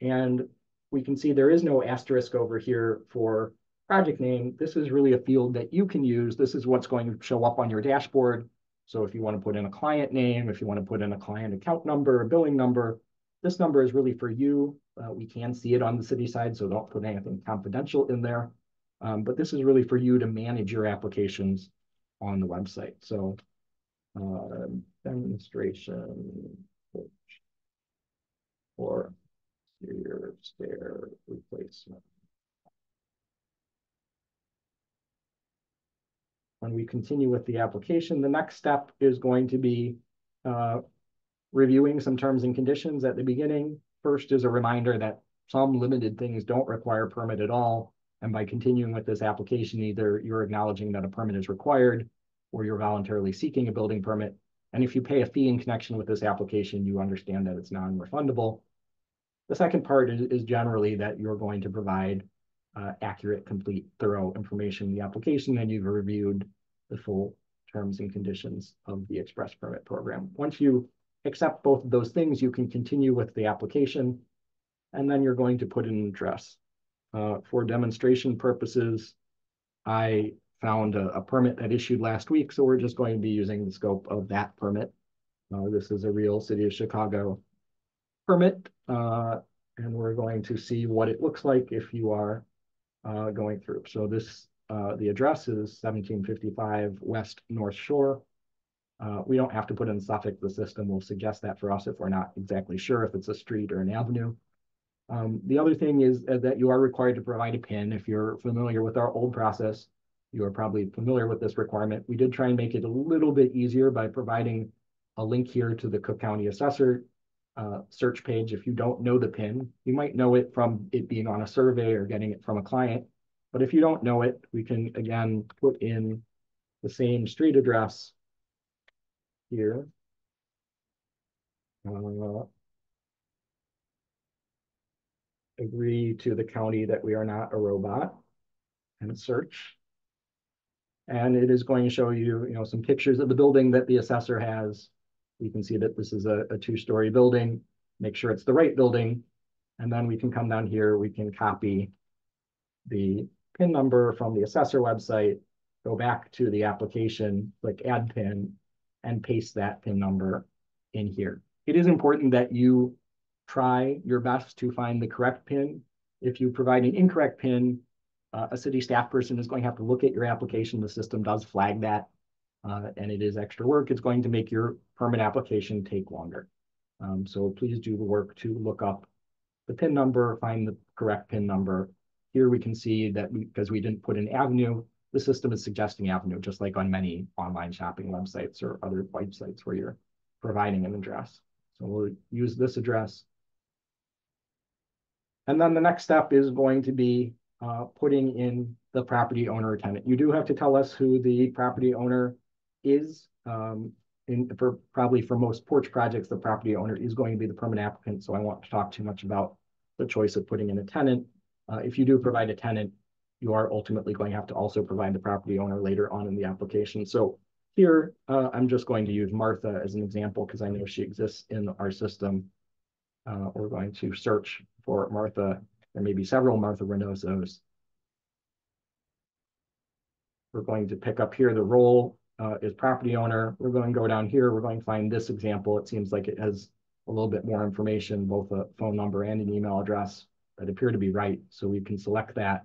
[SPEAKER 1] And we can see there is no asterisk over here for project name. This is really a field that you can use. This is what's going to show up on your dashboard. So if you want to put in a client name, if you want to put in a client account number, a billing number, this number is really for you. We can see it on the city side, so don't put anything confidential in there. But this is really for you to manage your applications on the website. So demonstration for exterior stair replacement. When we continue with the application, the next step is going to be reviewing some terms and conditions at the beginning. First is a reminder that some limited things don't require a permit at all. And by continuing with this application, either you're acknowledging that a permit is required or you're voluntarily seeking a building permit. And if you pay a fee in connection with this application, you understand that it's non-refundable. The second part is generally that you're going to provide accurate, complete, thorough information in the application, and you've reviewed the full terms and conditions of the express permit program. Once you accept both of those things, you can continue with the application, and then you're going to put in an address. For demonstration purposes, I found a permit that issued last week, so we're just going to be using the scope of that permit. This is a real City of Chicago permit, and we're going to see what it looks like if you are going through. So this, the address is 1755 West North Shore. We don't have to put in suffix. The system will suggest that for us if we're not exactly sure if it's a street or an avenue. The other thing is that you are required to provide a PIN. If you're familiar with our old process, you are probably familiar with this requirement. We did try and make it a little bit easier by providing a link here to the Cook County Assessor search page. If you don't know the PIN, you might know it from it being on a survey or getting it from a client. But if you don't know it, we can again put in the same street address here. Agree to the county that we are not a robot and search. And it is going to show you, some pictures of the building that the assessor has. You can see that this is a two-story building. Make sure it's the right building. And then we can come down here, we can copy the PIN number from the assessor website, go back to the application, click add PIN, and paste that PIN number in here. It is important that you try your best to find the correct PIN. If you provide an incorrect PIN, a city staff person is going to have to look at your application. The system does flag that, and it is extra work. It's going to make your permit application take longer. So please do the work to look up the PIN number, find the correct PIN number. Here we can see that because we didn't put an avenue, the system is suggesting avenue, just like on many online shopping websites or other websites where you're providing an address. So we'll use this address. And then the next step is going to be putting in the property owner or tenant. You do have to tell us who the property owner is. Probably for most porch projects, the property owner is going to be the permit applicant. So I won't talk too much about the choice of putting in a tenant. If you do provide a tenant, you are ultimately going to have to also provide the property owner later on in the application. So here, I'm just going to use Martha as an example because I know she exists in our system. We're going to search for Martha. There may be several Martha Reynosos. We're going to pick up here the role is property owner. We're going to go down here. We're going to find this example. It seems like it has a little bit more information, both a phone number and an email address that appear to be right. So we can select that.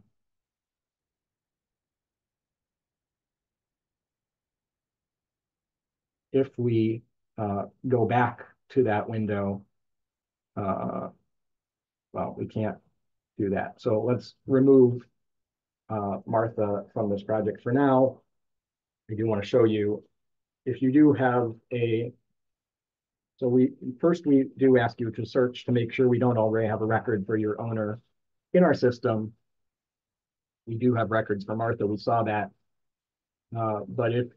[SPEAKER 1] If we go back to that window, well, we can't do that. So let's remove Martha from this project for now. I do want to show you if you do have so we do ask you to search to make sure we don't already have a record for your owner in our system. We do have records for Martha, we saw that. But if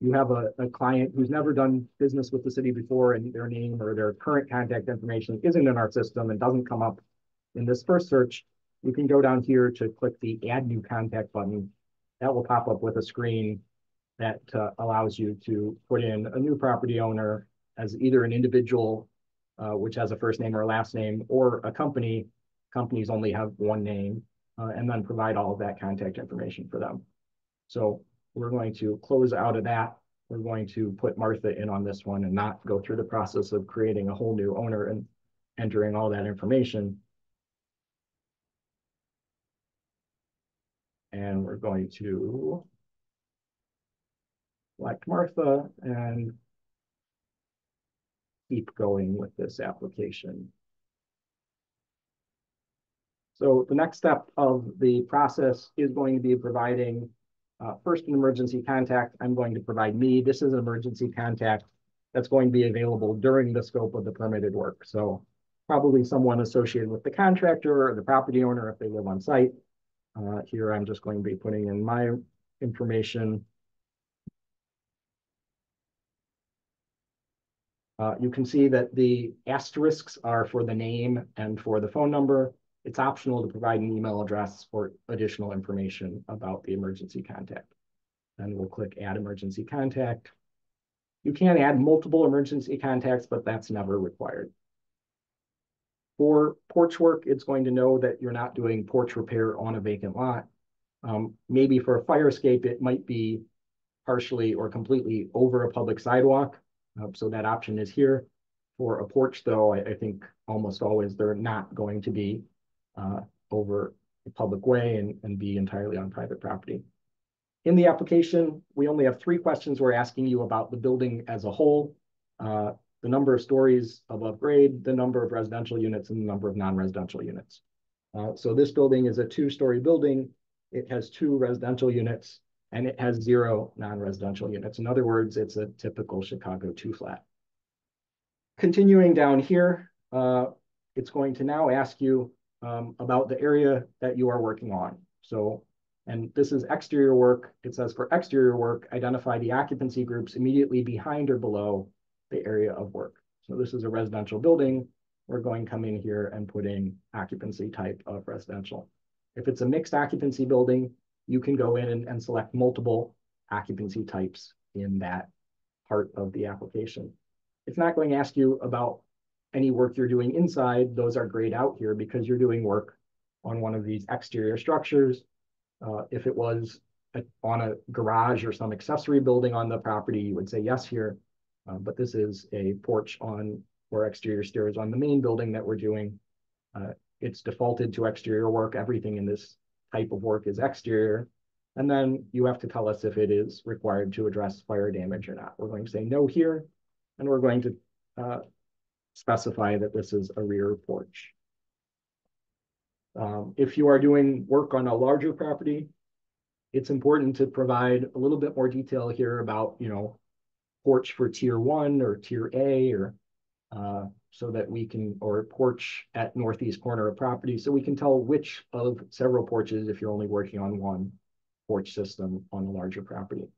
[SPEAKER 1] you have a client who's never done business with the city before and their name or their current contact information isn't in our system and doesn't come up in this first search, you can go down here to click the Add New Contact button. That will pop up with a screen that allows you to put in a new property owner as either an individual, which has a first name or a last name, or a company. Companies only have one name, and then provide all of that contact information for them. So we're going to close out of that. We're going to put Martha in on this one and not go through the process of creating a whole new owner and entering all that information. And we're going to select Martha and keep going with this application. So the next step of the process is going to be providing first an emergency contact. I'm going to provide me. This is an emergency contact that's going to be available during the scope of the permitted work. So probably someone associated with the contractor or the property owner if they live on site. Here I'm just going to be putting in my information. You can see that the asterisks are for the name and for the phone number. It's optional to provide an email address for additional information about the emergency contact. And we'll click Add Emergency Contact. You can add multiple emergency contacts, but that's never required. For porch work, it's going to know that you're not doing porch repair on a vacant lot. Maybe for a fire escape, it might be partially or completely over a public sidewalk. So that option is here. For a porch, though, I think almost always they're not going to be over a public way and be entirely on private property. In the application, we only have 3 questions we're asking you about the building as a whole, the number of stories above grade, the number of residential units, and the number of non-residential units. So this building is a 2-story building. It has 2 residential units, and it has 0 non-residential units. In other words, it's a typical Chicago 2-flat. Continuing down here, it's going to now ask you about the area that you are working on. So, and this is exterior work. It says for exterior work, identify the occupancy groups immediately behind or below the area of work. So this is a residential building. We're going to come in here and put in occupancy type of residential. If it's a mixed occupancy building, you can go in and select multiple occupancy types in that part of the application. It's not going to ask you about any work you're doing inside. Those are grayed out here because you're doing work on one of these exterior structures. If it was on a garage or some accessory building on the property, you would say yes here. But this is a porch on or exterior stairs on the main building that we're doing. It's defaulted to exterior work. Everything in this type of work is exterior. And then you have to tell us if it is required to address fire damage or not. We're going to say no here, and we're going to specify that this is a rear porch. If you are doing work on a larger property, it's important to provide a little bit more detail here about, porch for tier 1 or tier A, or so that we can, or porch at northeast corner of property, so we can tell which of several porches if you're only working on one porch system on a larger property.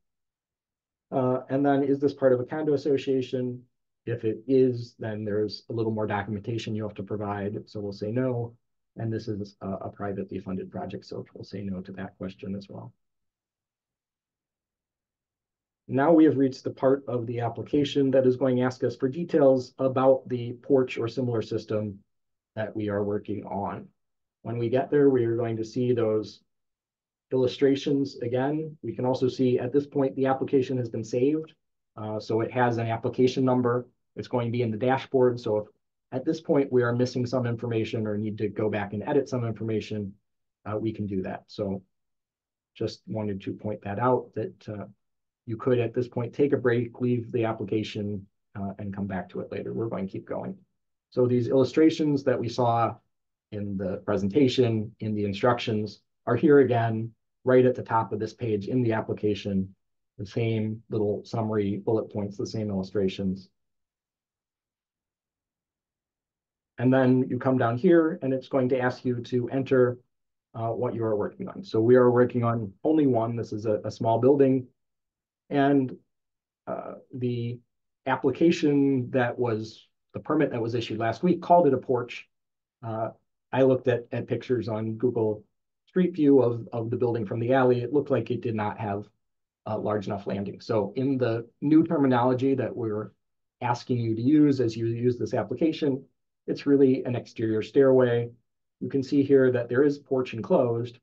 [SPEAKER 1] And then, is this part of a condo association? If it is, then there's a little more documentation you have to provide. So we'll say no. And this is a privately funded project, so we'll say no to that question as well. Now we have reached the part of the application that is going to ask us for details about the Porch or similar system that we are working on. When we get there, we are going to see those illustrations again. We can also see at this point the application has been saved. So it has an application number. It's going to be in the dashboard. So if at this point we are missing some information or need to go back and edit some information, we can do that. So just wanted to point that out, that you could at this point take a break, leave the application, and come back to it later. We're going to keep going. So these illustrations that we saw in the presentation, in the instructions, are here again, right at the top of this page in the application, the same little summary bullet points, the same illustrations. And then you come down here and it's going to ask you to enter what you are working on. So we are working on only one. This is a small building. And the application that was, the permit that was issued last week called it a porch. I looked at pictures on Google Street View of the building from the alley. It looked like it did not have a large enough landing. So in the new terminology that we're asking you to use as you use this application, it's really an exterior stairway. You can see here that there is porch enclosed,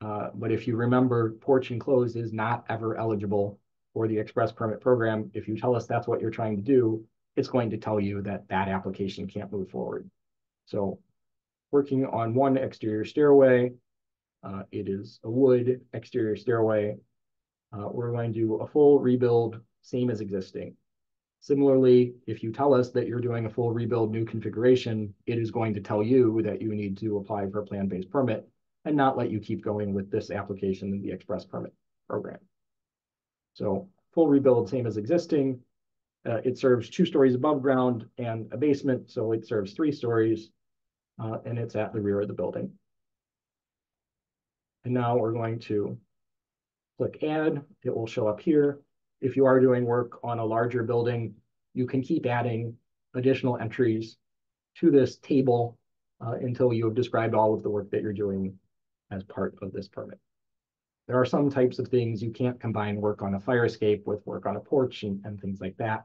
[SPEAKER 1] but if you remember, porch enclosed is not ever eligible for the express permit program. If you tell us that's what you're trying to do, it's going to tell you that that application can't move forward. So working on one exterior stairway, it is a wood exterior stairway. We're going to do a full rebuild, same as existing. Similarly, if you tell us that you're doing a full rebuild new configuration, it is going to tell you that you need to apply for a plan-based permit and not let you keep going with this application in the express permit program. So full rebuild, same as existing. It serves 2 stories above ground and a basement, so it serves 3 stories, and it's at the rear of the building. And now we're going to click add. It will show up here. If you are doing work on a larger building, you can keep adding additional entries to this table until you have described all of the work that you're doing as part of this permit. There are some types of things you can't combine work on a fire escape with work on a porch and things like that,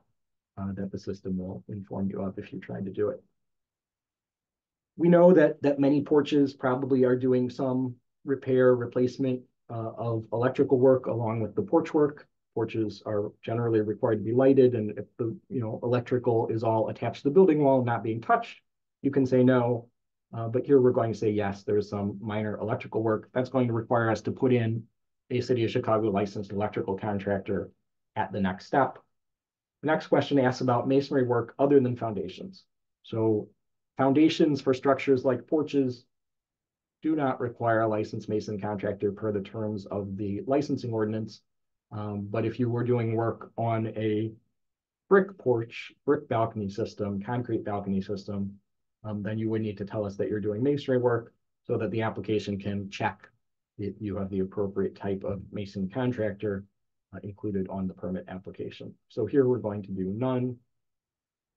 [SPEAKER 1] that the system will inform you of if you're trying to do it. We know that many porches probably are doing some repair, replacement of electrical work along with the porch work. Porches are generally required to be lighted, and if the electrical is all attached to the building wall, not being touched, you can say no. But here we're going to say yes, there's some minor electrical work. That's going to require us to put in a City of Chicago licensed electrical contractor at the next step. The next question asks about masonry work other than foundations. So foundations for structures like porches do not require a licensed mason contractor per the terms of the licensing ordinance. But if you were doing work on a brick porch, brick balcony system, concrete balcony system, then you would need to tell us that you're doing masonry work so that the application can check that you have the appropriate type of mason contractor included on the permit application. So here we're going to do none.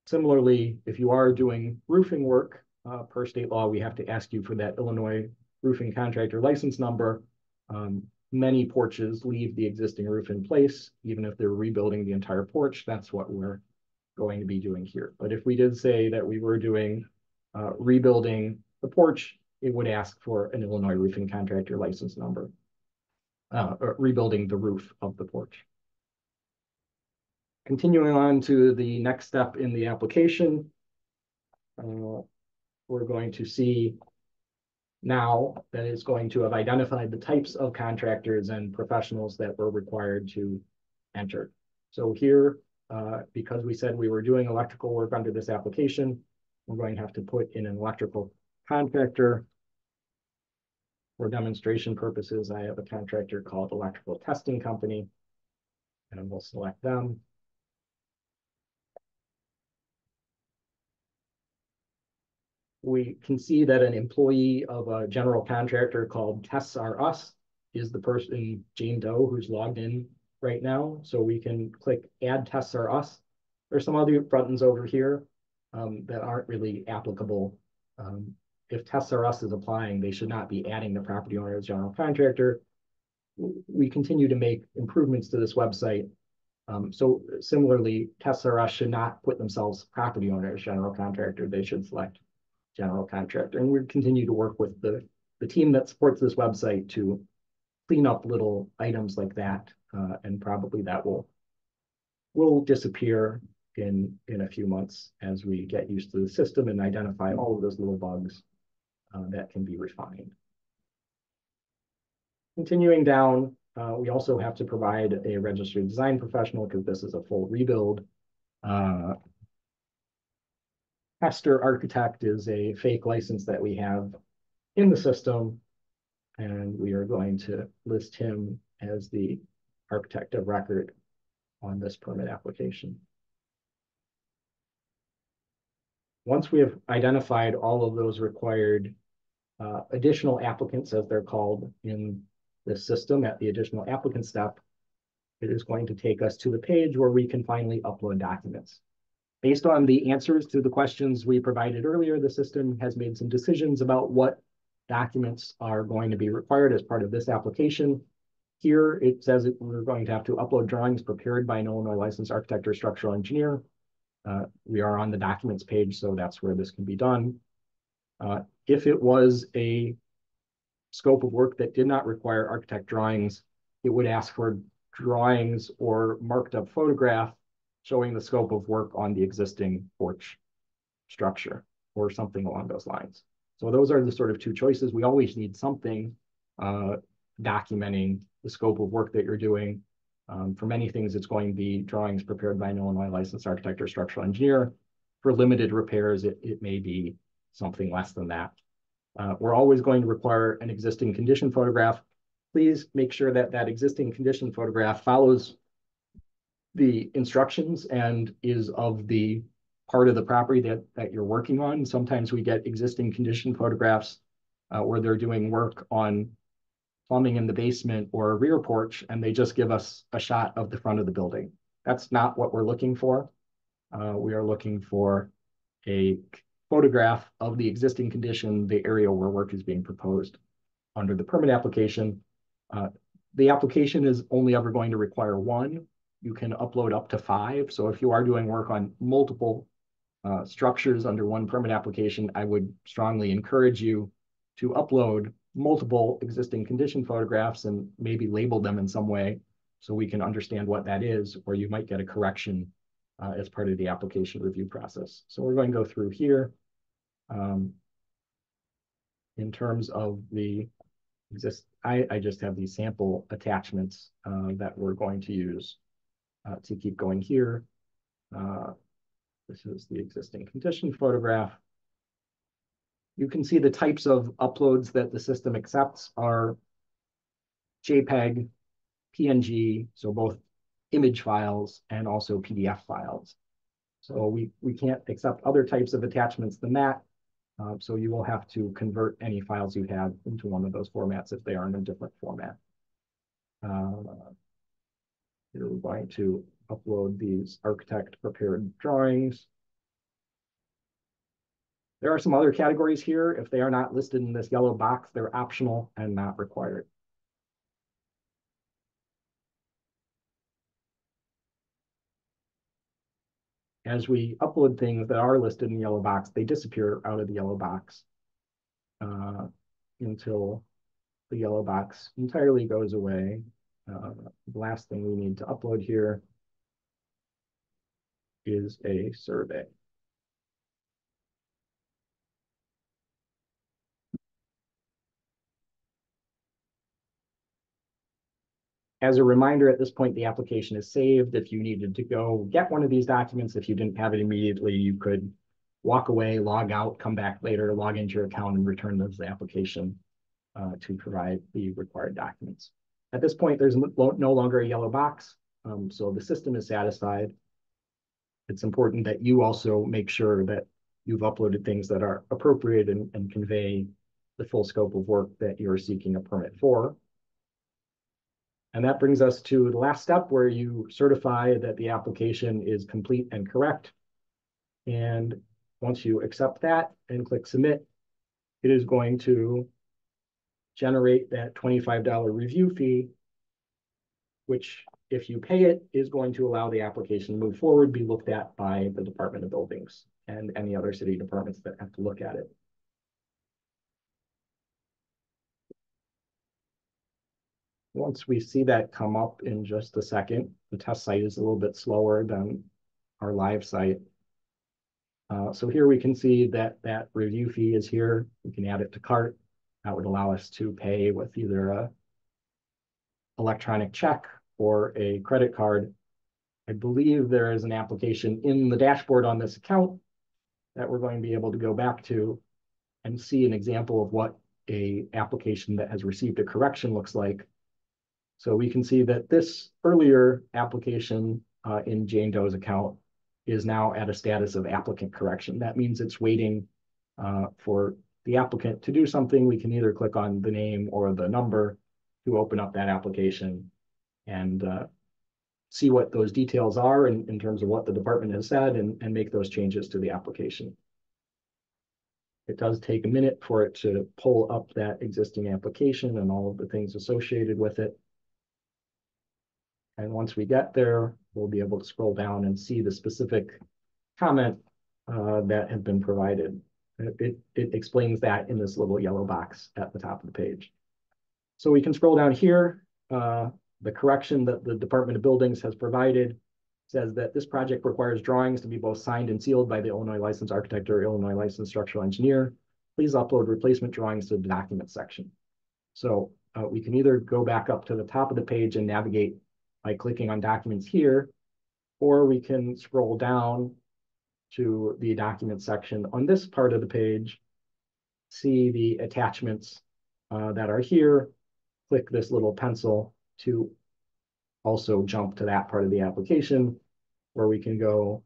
[SPEAKER 1] Similarly, if you are doing roofing work, per state law, we have to ask you for that Illinois roofing contractor license number. Many porches leave the existing roof in place, even if they're rebuilding the entire porch. That's what we're going to be doing here. But if we did say that we were doing rebuilding the porch, it would ask for an Illinois roofing contractor license number, or rebuilding the roof of the porch. Continuing on to the next step in the application, we're going to see now that it's going to have identified the types of contractors and professionals that were required to enter. So here, because we said we were doing electrical work under this application, we're going to have to put in an electrical contractor. For demonstration purposes, I have a contractor called Electrical Testing Company, and we'll select them. We can see that an employee of a general contractor called Tests Are Us is the person, Jane Doe, who's logged in right now. So we can click Add Tests Are Us. There's some other buttons over here that aren't really applicable if Test RS is applying, they should not be adding the property owner as general contractor. We continue to make improvements to this website. So similarly, Test RS should not put themselves property owner as general contractor. They should select general contractor. And we continue to work with the team that supports this website to clean up little items like that. And probably that will disappear in a few months as we get used to the system and identify all of those little bugs that can be refined. Continuing down, we also have to provide a registered design professional because this is a full rebuild. Master Architect is a fake license that we have in the system, and we are going to list him as the architect of record on this permit application. Once we have identified all of those required additional applicants, as they're called in this system at the additional applicant step, it is going to take us to the page where we can finally upload documents. Based on the answers to the questions we provided earlier, the system has made some decisions about what documents are going to be required as part of this application. Here, it says that we're going to have to upload drawings prepared by an Illinois licensed architect or structural engineer. We are on the documents page, so that's where this can be done. If it was a scope of work that did not require architect drawings, it would ask for drawings or marked up photograph showing the scope of work on the existing porch structure or something along those lines. So those are the sort of two choices. We always need something documenting the scope of work that you're doing. For many things, it's going to be drawings prepared by an Illinois licensed architect or structural engineer. For limited repairs, it may be something less than that. We're always going to require an existing condition photograph. Please make sure that that existing condition photograph follows the instructions and is of the part of the property that you're working on. Sometimes we get existing condition photographs where they're doing work on plumbing in the basement or a rear porch, and they just give us a shot of the front of the building. That's not what we're looking for. We are looking for a photograph of the existing condition, the area where work is being proposed under the permit application. The application is only ever going to require one. You can upload up to 5. So if you are doing work on multiple structures under one permit application, I would strongly encourage you to upload multiple existing condition photographs and maybe label them in some way so we can understand what that is, or you might get a correction as part of the application review process. So we're going to go through here. In terms of the I just have these sample attachments that we're going to use to keep going here. This is the existing condition photograph. You can see the types of uploads that the system accepts are JPEG, PNG, so both image files and also PDF files. So we can't accept other types of attachments than that. So you will have to convert any files you have into one of those formats if they are in a different format. Here we're going to upload these architect prepared drawings. There are some other categories here. If they are not listed in this yellow box, they're optional and not required. As we upload things that are listed in the yellow box, they disappear out of the yellow box until the yellow box entirely goes away. The last thing we need to upload here is a survey. As a reminder, at this point, the application is saved. If you needed to go get one of these documents, if you didn't have it immediately, you could walk away, log out, come back later, log into your account and return those to the application to provide the required documents. At this point, there's no longer a yellow box, so the system is satisfied. It's important that you also make sure that you've uploaded things that are appropriate and convey the full scope of work that you're seeking a permit for. And that brings us to the last step where you certify that the application is complete and correct. And once you accept that and click submit, it is going to generate that $25 review fee, which if you pay it is going to allow the application to move forward, be looked at by the Department of Buildings and any other city departments that have to look at it. Once we see that come up in just a second, the test site is a little bit slower than our live site. So here we can see that that review fee is here. We can add it to cart. That would allow us to pay with either a electronic check or a credit card. I believe there is an application in the dashboard on this account that we're going to be able to go back to and see an example of what a application that has received a correction looks like. So we can see that this earlier application in Jane Doe's account is now at a status of applicant correction. That means it's waiting for the applicant to do something. We can either click on the name or the number to open up that application and see what those details are in terms of what the department has said and make those changes to the application. It does take a minute for it to pull up that existing application and all of the things associated with it. And once we get there, we'll be able to scroll down and see the specific comment that has been provided. It explains that in this little yellow box at the top of the page. So we can scroll down here. The correction that the Department of Buildings has provided says that this project requires drawings to be both signed and sealed by the Illinois licensed architect or Illinois licensed structural engineer. Please upload replacement drawings to the document section. So we can either go back up to the top of the page and navigate by clicking on documents here, or we can scroll down to the document section on this part of the page, see the attachments that are here, click this little pencil to also jump to that part of the application where we can go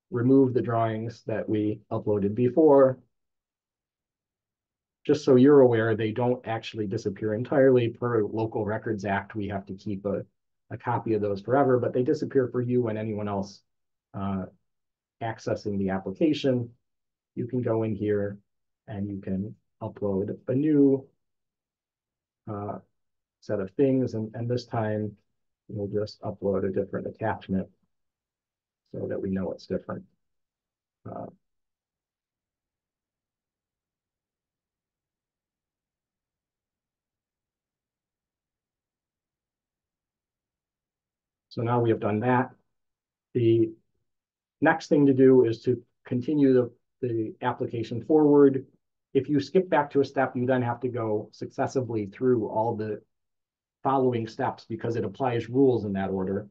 [SPEAKER 1] remove the drawings that we uploaded before. Just so you're aware, they don't actually disappear entirely. Per Local Records Act, we have to keep a copy of those forever, but they disappear for you and anyone else accessing the application. You can go in here and you can upload a new set of things, and this time we'll just upload a different attachment so that we know it's different. So now we have done that. The next thing to do is to continue the application forward. If you skip back to a step, you then have to go successively through all the following steps because it applies rules in that order.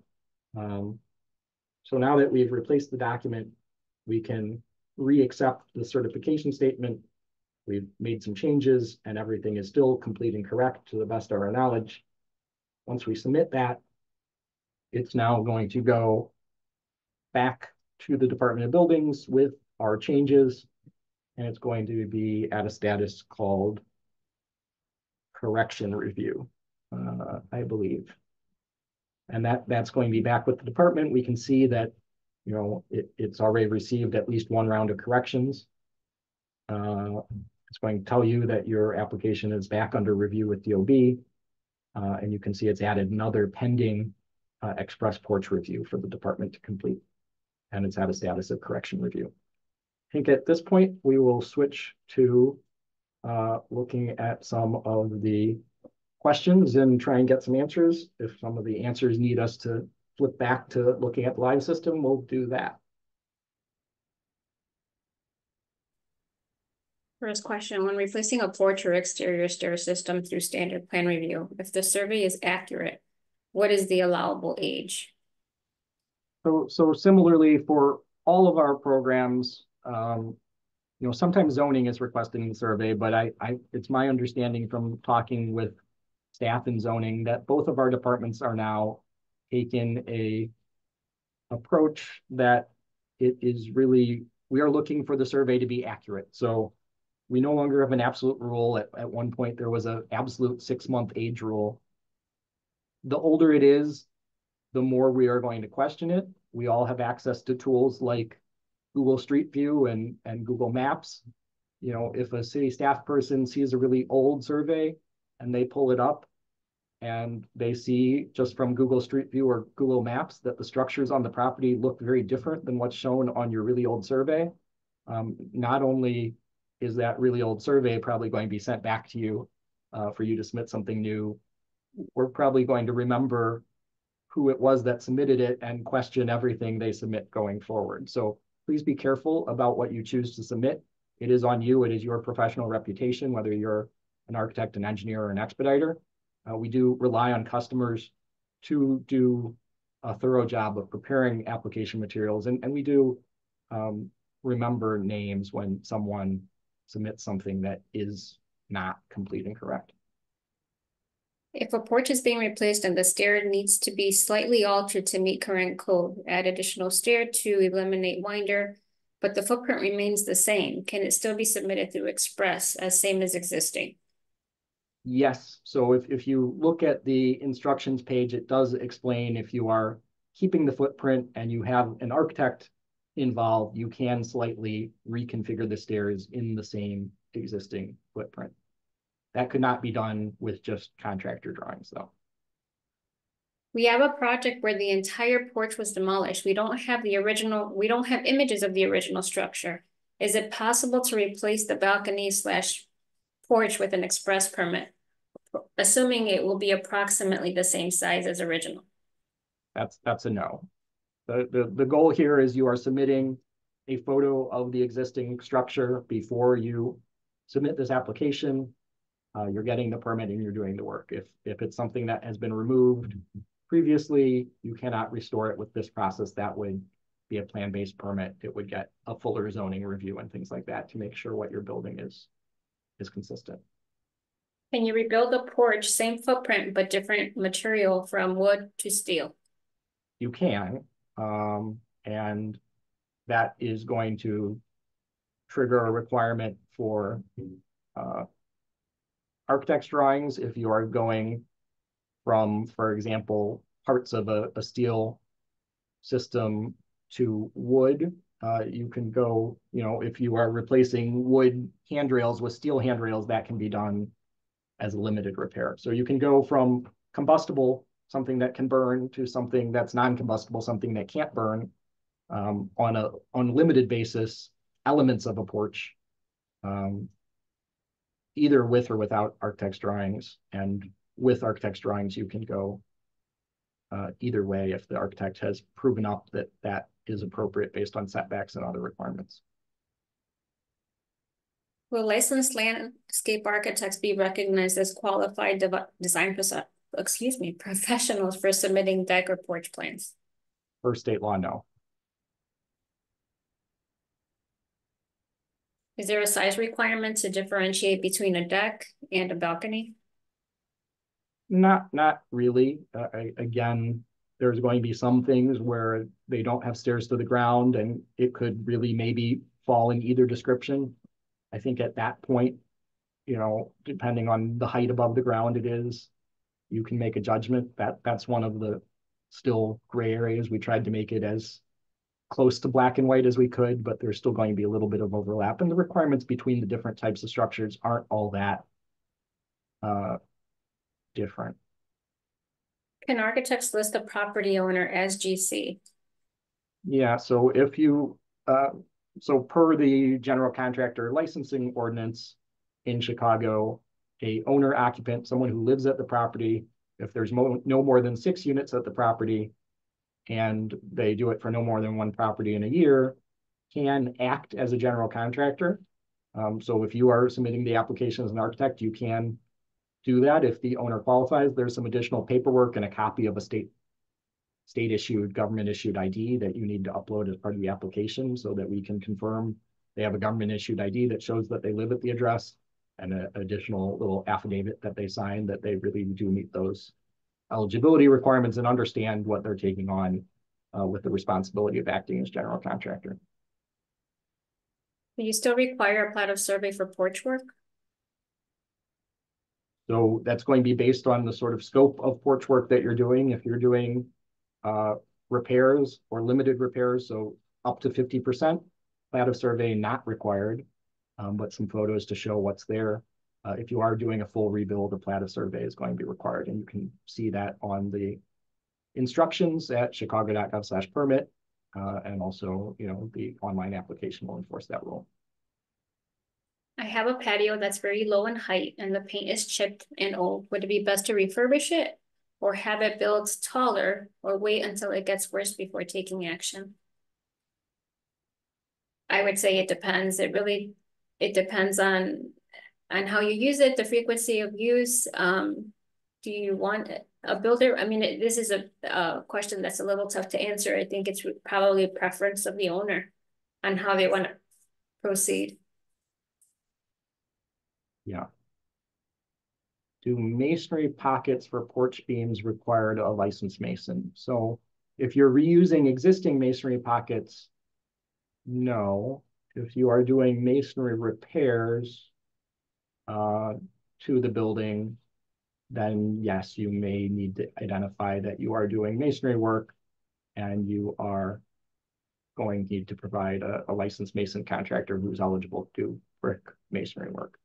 [SPEAKER 1] So now that we've replaced the document, we can re-accept the certification statement. We've made some changes and everything is still complete and correct to the best of our knowledge. Once we submit that, it's now going to go back to the Department of Buildings with our changes, and it's going to be at a status called correction review, I believe. And that's going to be back with the department. We can see that, you know, it's already received at least one round of corrections. It's going to tell you that your application is back under review with DOB. And you can see it's added another pending express porch review for the department to complete. And it's at a status of correction review. I think at this point, we will switch to looking at some of the questions and try and get some answers. If some of the answers need us to flip back to looking at the live system, we'll do that.
[SPEAKER 2] First question, when replacing a porch or exterior stair system through standard plan review, if the survey is accurate, what is the allowable age?
[SPEAKER 1] So similarly for all of our programs, you know, sometimes zoning is requested in the survey, but it's my understanding from talking with staff in zoning that both of our departments are now taking a approach that it is really, we are looking for the survey to be accurate. So we no longer have an absolute rule. At one point, there was an absolute 6-month age rule. The older it is, the more we are going to question it. We all have access to tools like Google Street View and Google Maps. if a city staff person sees a really old survey and they pull it up and they see just from Google Street View or Google Maps that the structures on the property look very different than what's shown on your really old survey, not only is that really old survey probably going to be sent back to you for you to submit something new, we're probably going to remember who it was that submitted it and question everything they submit going forward. So please be careful about what you choose to submit. It is on you. It is your professional reputation, whether you're an architect, an engineer, or an expediter. We do rely on customers to do a thorough job of preparing application materials, and we do remember names when someone submits something that is not complete and correct.
[SPEAKER 2] If a porch is being replaced and the stair needs to be slightly altered to meet current code, add additional stair to eliminate winder, but the footprint remains the same, can it still be submitted through Express as same as existing?
[SPEAKER 1] Yes. So if you look at the instructions page, it does explain if you are keeping the footprint and you have an architect involved, you can slightly reconfigure the stairs in the same existing footprint. That could not be done with just contractor drawings, though.
[SPEAKER 2] We have a project where the entire porch was demolished. We don't have images of the original structure. Is it possible to replace the balcony/porch with an express permit, assuming it will be approximately the same size as original?
[SPEAKER 1] That's a no. The goal here is you are submitting a photo of the existing structure before you submit this application. You're getting the permit and you're doing the work. If it's something that has been removed previously, you cannot restore it with this process. That would be a plan-based permit. It would get a fuller zoning review and things like that to make sure what you're building is consistent.
[SPEAKER 2] Can you rebuild the porch, same footprint, but different material from wood to steel?
[SPEAKER 1] You can, and that is going to trigger a requirement for architect's drawings. If you are going from, for example, parts of a steel system to wood, you can go, if you are replacing wood handrails with steel handrails, that can be done as a limited repair. So you can go from combustible, something that can burn, to something that's non-combustible, something that can't burn, on a limited basis, elements of a porch, either with or without architect's drawings. And with architect's drawings, you can go either way if the architect has proven up that that is appropriate based on setbacks and other requirements.
[SPEAKER 2] Will licensed landscape architects be recognized as qualified design professionals for submitting deck or porch plans?
[SPEAKER 1] Per state law, no.
[SPEAKER 2] Is there a size requirement to differentiate between a deck and a balcony?
[SPEAKER 1] Not really. Again, there's going to be some things where they don't have stairs to the ground, and it could really maybe fall in either description. I think at that point, depending on the height above the ground it is, you can make a judgment. That's one of the still gray areas. We tried to make it as close to black and white as we could, but there's still going to be a little bit of overlap. And the requirements between the different types of structures aren't all that different.
[SPEAKER 2] Can architects list the property owner as GC?
[SPEAKER 1] Yeah, so if you, so per the general contractor licensing ordinance in Chicago, a owner occupant, someone who lives at the property, if there's no more than 6 units at the property, and they do it for no more than one property in a year, can act as a general contractor. So if you are submitting the application as an architect, you can do that. If the owner qualifies, there's some additional paperwork and a copy of a state issued, government issued ID that you need to upload as part of the application so that we can confirm they have a government issued ID that shows that they live at the address, and an additional little affidavit that they sign that they really do meet those eligibility requirements and understand what they're taking on with the responsibility of acting as general contractor.
[SPEAKER 2] Do you still require a plat of survey for porch work?
[SPEAKER 1] So that's going to be based on the sort of scope of porch work that you're doing. If you're doing repairs or limited repairs, so up to 50%, plat of survey not required. but some photos to show what's there. If you are doing a full rebuild, a plata survey is going to be required, and you can see that on the instructions at chicago.gov/permit, and also, the online application will enforce that rule.
[SPEAKER 2] I have a patio that's very low in height and the paint is chipped and old. Would it be best to refurbish it or have it built taller or wait until it gets worse before taking action? I would say it depends. It depends on how you use it, the frequency of use. Do you want a builder? I mean, this is a question that's a little tough to answer. I think it's probably a preference of the owner on how they want to proceed.
[SPEAKER 1] Yeah. Do masonry pockets for porch beams require a licensed mason? So if you're reusing existing masonry pockets, no. If you are doing masonry repairs to the building, then yes, you may need to identify that you are doing masonry work and you are going to need to provide a licensed mason contractor who's eligible to do brick masonry work.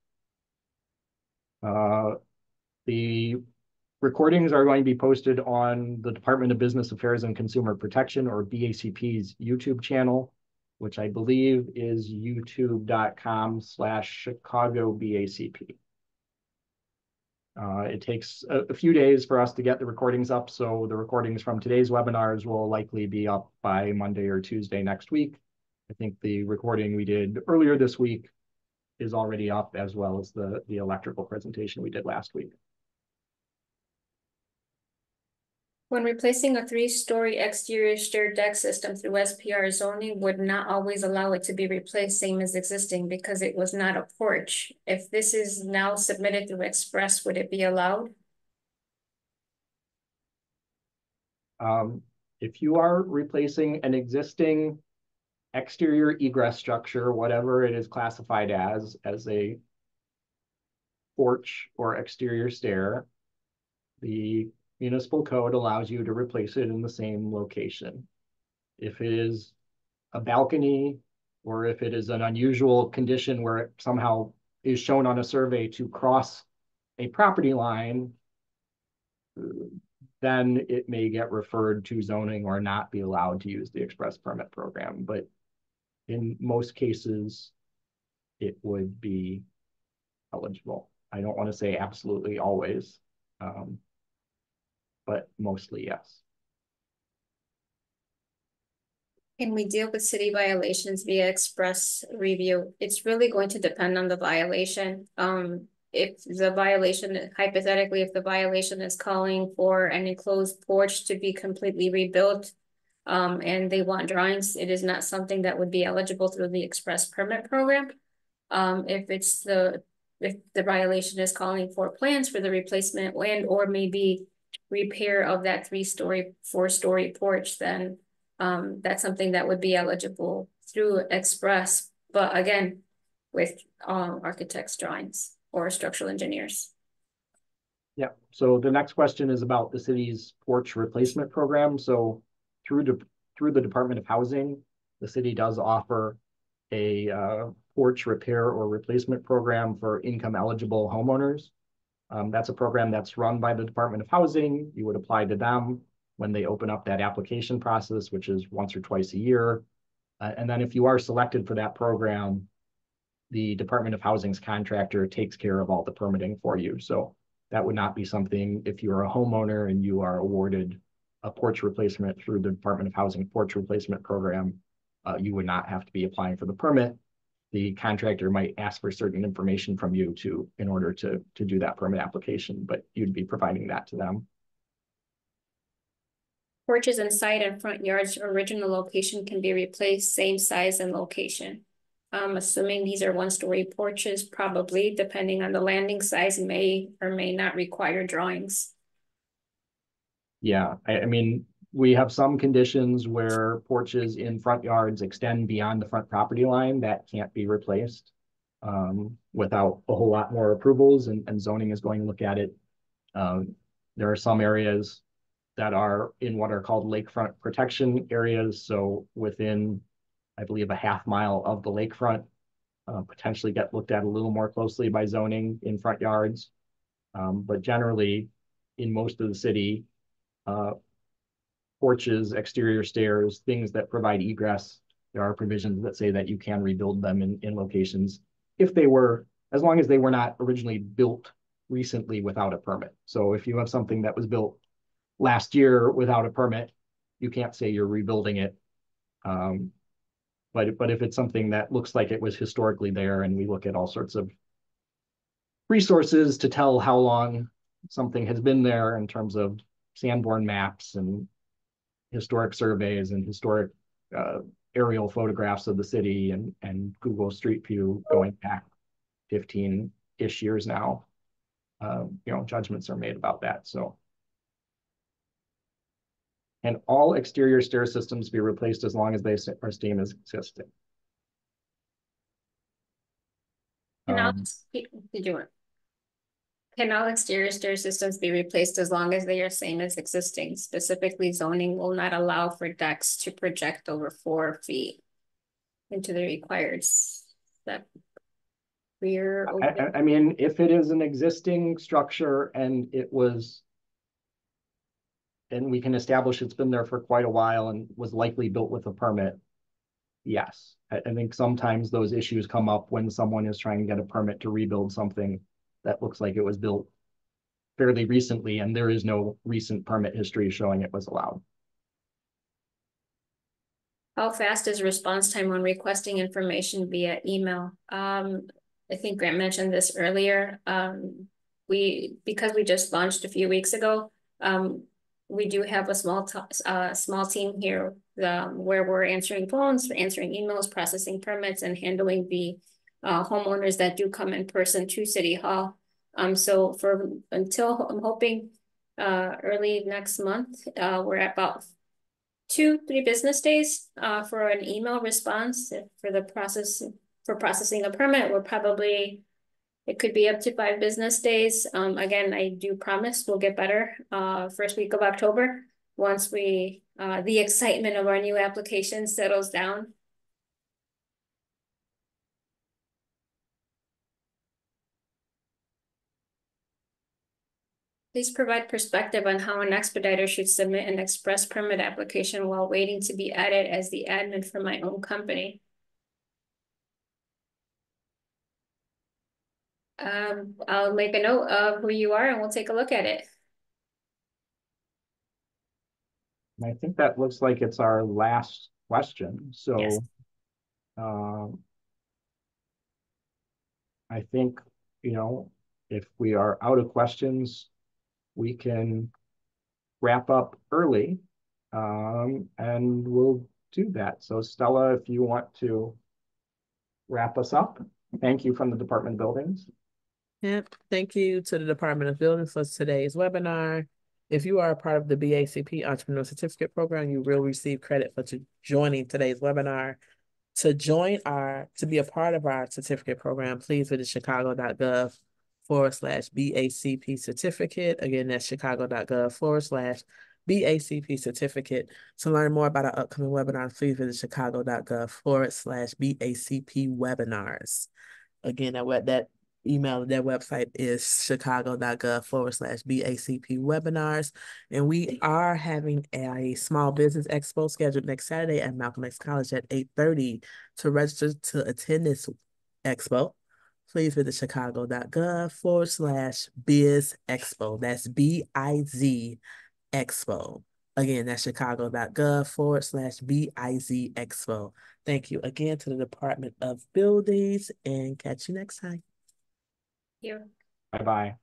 [SPEAKER 1] The recordings are going to be posted on the Department of Business Affairs and Consumer Protection, or BACP's YouTube channel, which I believe is youtube.com/ChicagoBACP. It takes a few days for us to get the recordings up, so the recordings from today's webinars will likely be up by Monday or Tuesday next week. I think the recording we did earlier this week is already up, as well as the electrical presentation we did last week.
[SPEAKER 2] When replacing a 3-story exterior stair deck system through SPR, zoning would not always allow it to be replaced same as existing because it was not a porch. If this is now submitted through Express, would it be allowed?
[SPEAKER 1] If you are replacing an existing exterior egress structure, whatever it is classified as a porch or exterior stair, the municipal code allows you to replace it in the same location. If it is a balcony, or if it is an unusual condition where it somehow is shown on a survey to cross a property line, then it may get referred to zoning or not be allowed to use the express permit program. But in most cases, it would be eligible. I don't want to say absolutely always, but mostly yes.
[SPEAKER 2] Can we deal with city violations via express review? It's really going to depend on the violation. If the violation, hypothetically, if the violation is calling for an enclosed porch to be completely rebuilt, and they want drawings, it is not something that would be eligible through the express permit program. If the violation is calling for plans for the replacement and or maybe repair of that 3-story, 4-story porch, then that's something that would be eligible through express, but again, with architects' drawings or structural engineers.
[SPEAKER 1] Yeah, so the next question is about the city's porch replacement program. So through the Department of Housing, the city does offer a porch repair or replacement program for income eligible homeowners. That's a program that's run by the Department of Housing. You would apply to them when they open up that application process, which is once or twice a year. And then if you are selected for that program, the Department of Housing's contractor takes care of all the permitting for you. So that would not be something, if you're a homeowner and you are awarded a porch replacement through the Department of Housing porch replacement program, you would not have to be applying for the permit. The contractor might ask for certain information from you in order to do that permit application, but you'd be providing that to them.
[SPEAKER 2] Porches and side and front yards original location can be replaced, same size and location. I'm assuming these are 1-story porches, probably, depending on the landing size, may or may not require drawings.
[SPEAKER 1] Yeah, I mean, we have some conditions where porches in front yards extend beyond the front property line that can't be replaced without a whole lot more approvals, and zoning is going to look at it. There are some areas that are in what are called lakefront protection areas. So within, I believe, a half mile of the lakefront, potentially get looked at a little more closely by zoning in front yards. But generally, in most of the city, porches, exterior stairs, things that provide egress, there are provisions that say that you can rebuild them in locations if they were, as long as they were not originally built recently without a permit. So if you have something that was built last year without a permit, you can't say you're rebuilding it. But if it's something that looks like it was historically there, and we look at all sorts of resources to tell how long something has been there in terms of Sanborn maps and historic surveys and historic aerial photographs of the city and Google Street View going back 15-ish years now, judgments are made about that. So, and all exterior stair systems be replaced as long as they are staying as existing.
[SPEAKER 2] Can all exterior stair systems be replaced as long as they are same as existing? Specifically, zoning will not allow for decks to project over 4 feet into the required step. Rear open.
[SPEAKER 1] I mean, if it is an existing structure and we can establish it's been there for quite a while and was likely built with a permit, yes. I think sometimes those issues come up when someone is trying to get a permit to rebuild something that looks like it was built fairly recently, and there is no recent permit history showing it was allowed.
[SPEAKER 2] How fast is response time when requesting information via email? I think Grant mentioned this earlier. Because we just launched a few weeks ago, we do have a small team here where we're answering phones, answering emails, processing permits, and handling the homeowners that do come in person to City Hall. So until I'm hoping early next month, we're at about 2-3 business days for an email response for processing a permit. It could be up to 5 business days. Again, I do promise we'll get better first week of October once the excitement of our new application settles down. Please provide perspective on how an expediter should submit an express permit application while waiting to be added as the admin for my own company. I'll make a note of who you are and we'll take a look at it.
[SPEAKER 1] I think that looks like it's our last question. So yes. I think, if we are out of questions, we can wrap up early, and we'll do that. So Stella, if you want to wrap us up. Thank you from the Department of Buildings.
[SPEAKER 3] Yep. Thank you to the Department of Buildings for today's webinar. If you are a part of the BACP Entrepreneur Certificate Program, you will receive credit for joining today's webinar. To be a part of our certificate program, please visit chicago.gov/BACP certificate. Again, that's chicago.gov/BACP certificate. To learn more about our upcoming webinars, please visit chicago.gov/BACP webinars. Again, that website is chicago.gov/BACP webinars. And we are having a small business expo scheduled next Saturday at Malcolm X College at 8:30. To register to attend this expo, please visit chicago.gov/biz expo. That's BIZ expo. Again, that's chicago.gov/BIZ expo. Thank you again to the Department of Buildings, and catch you next time.
[SPEAKER 2] Thank you.
[SPEAKER 1] Bye-bye.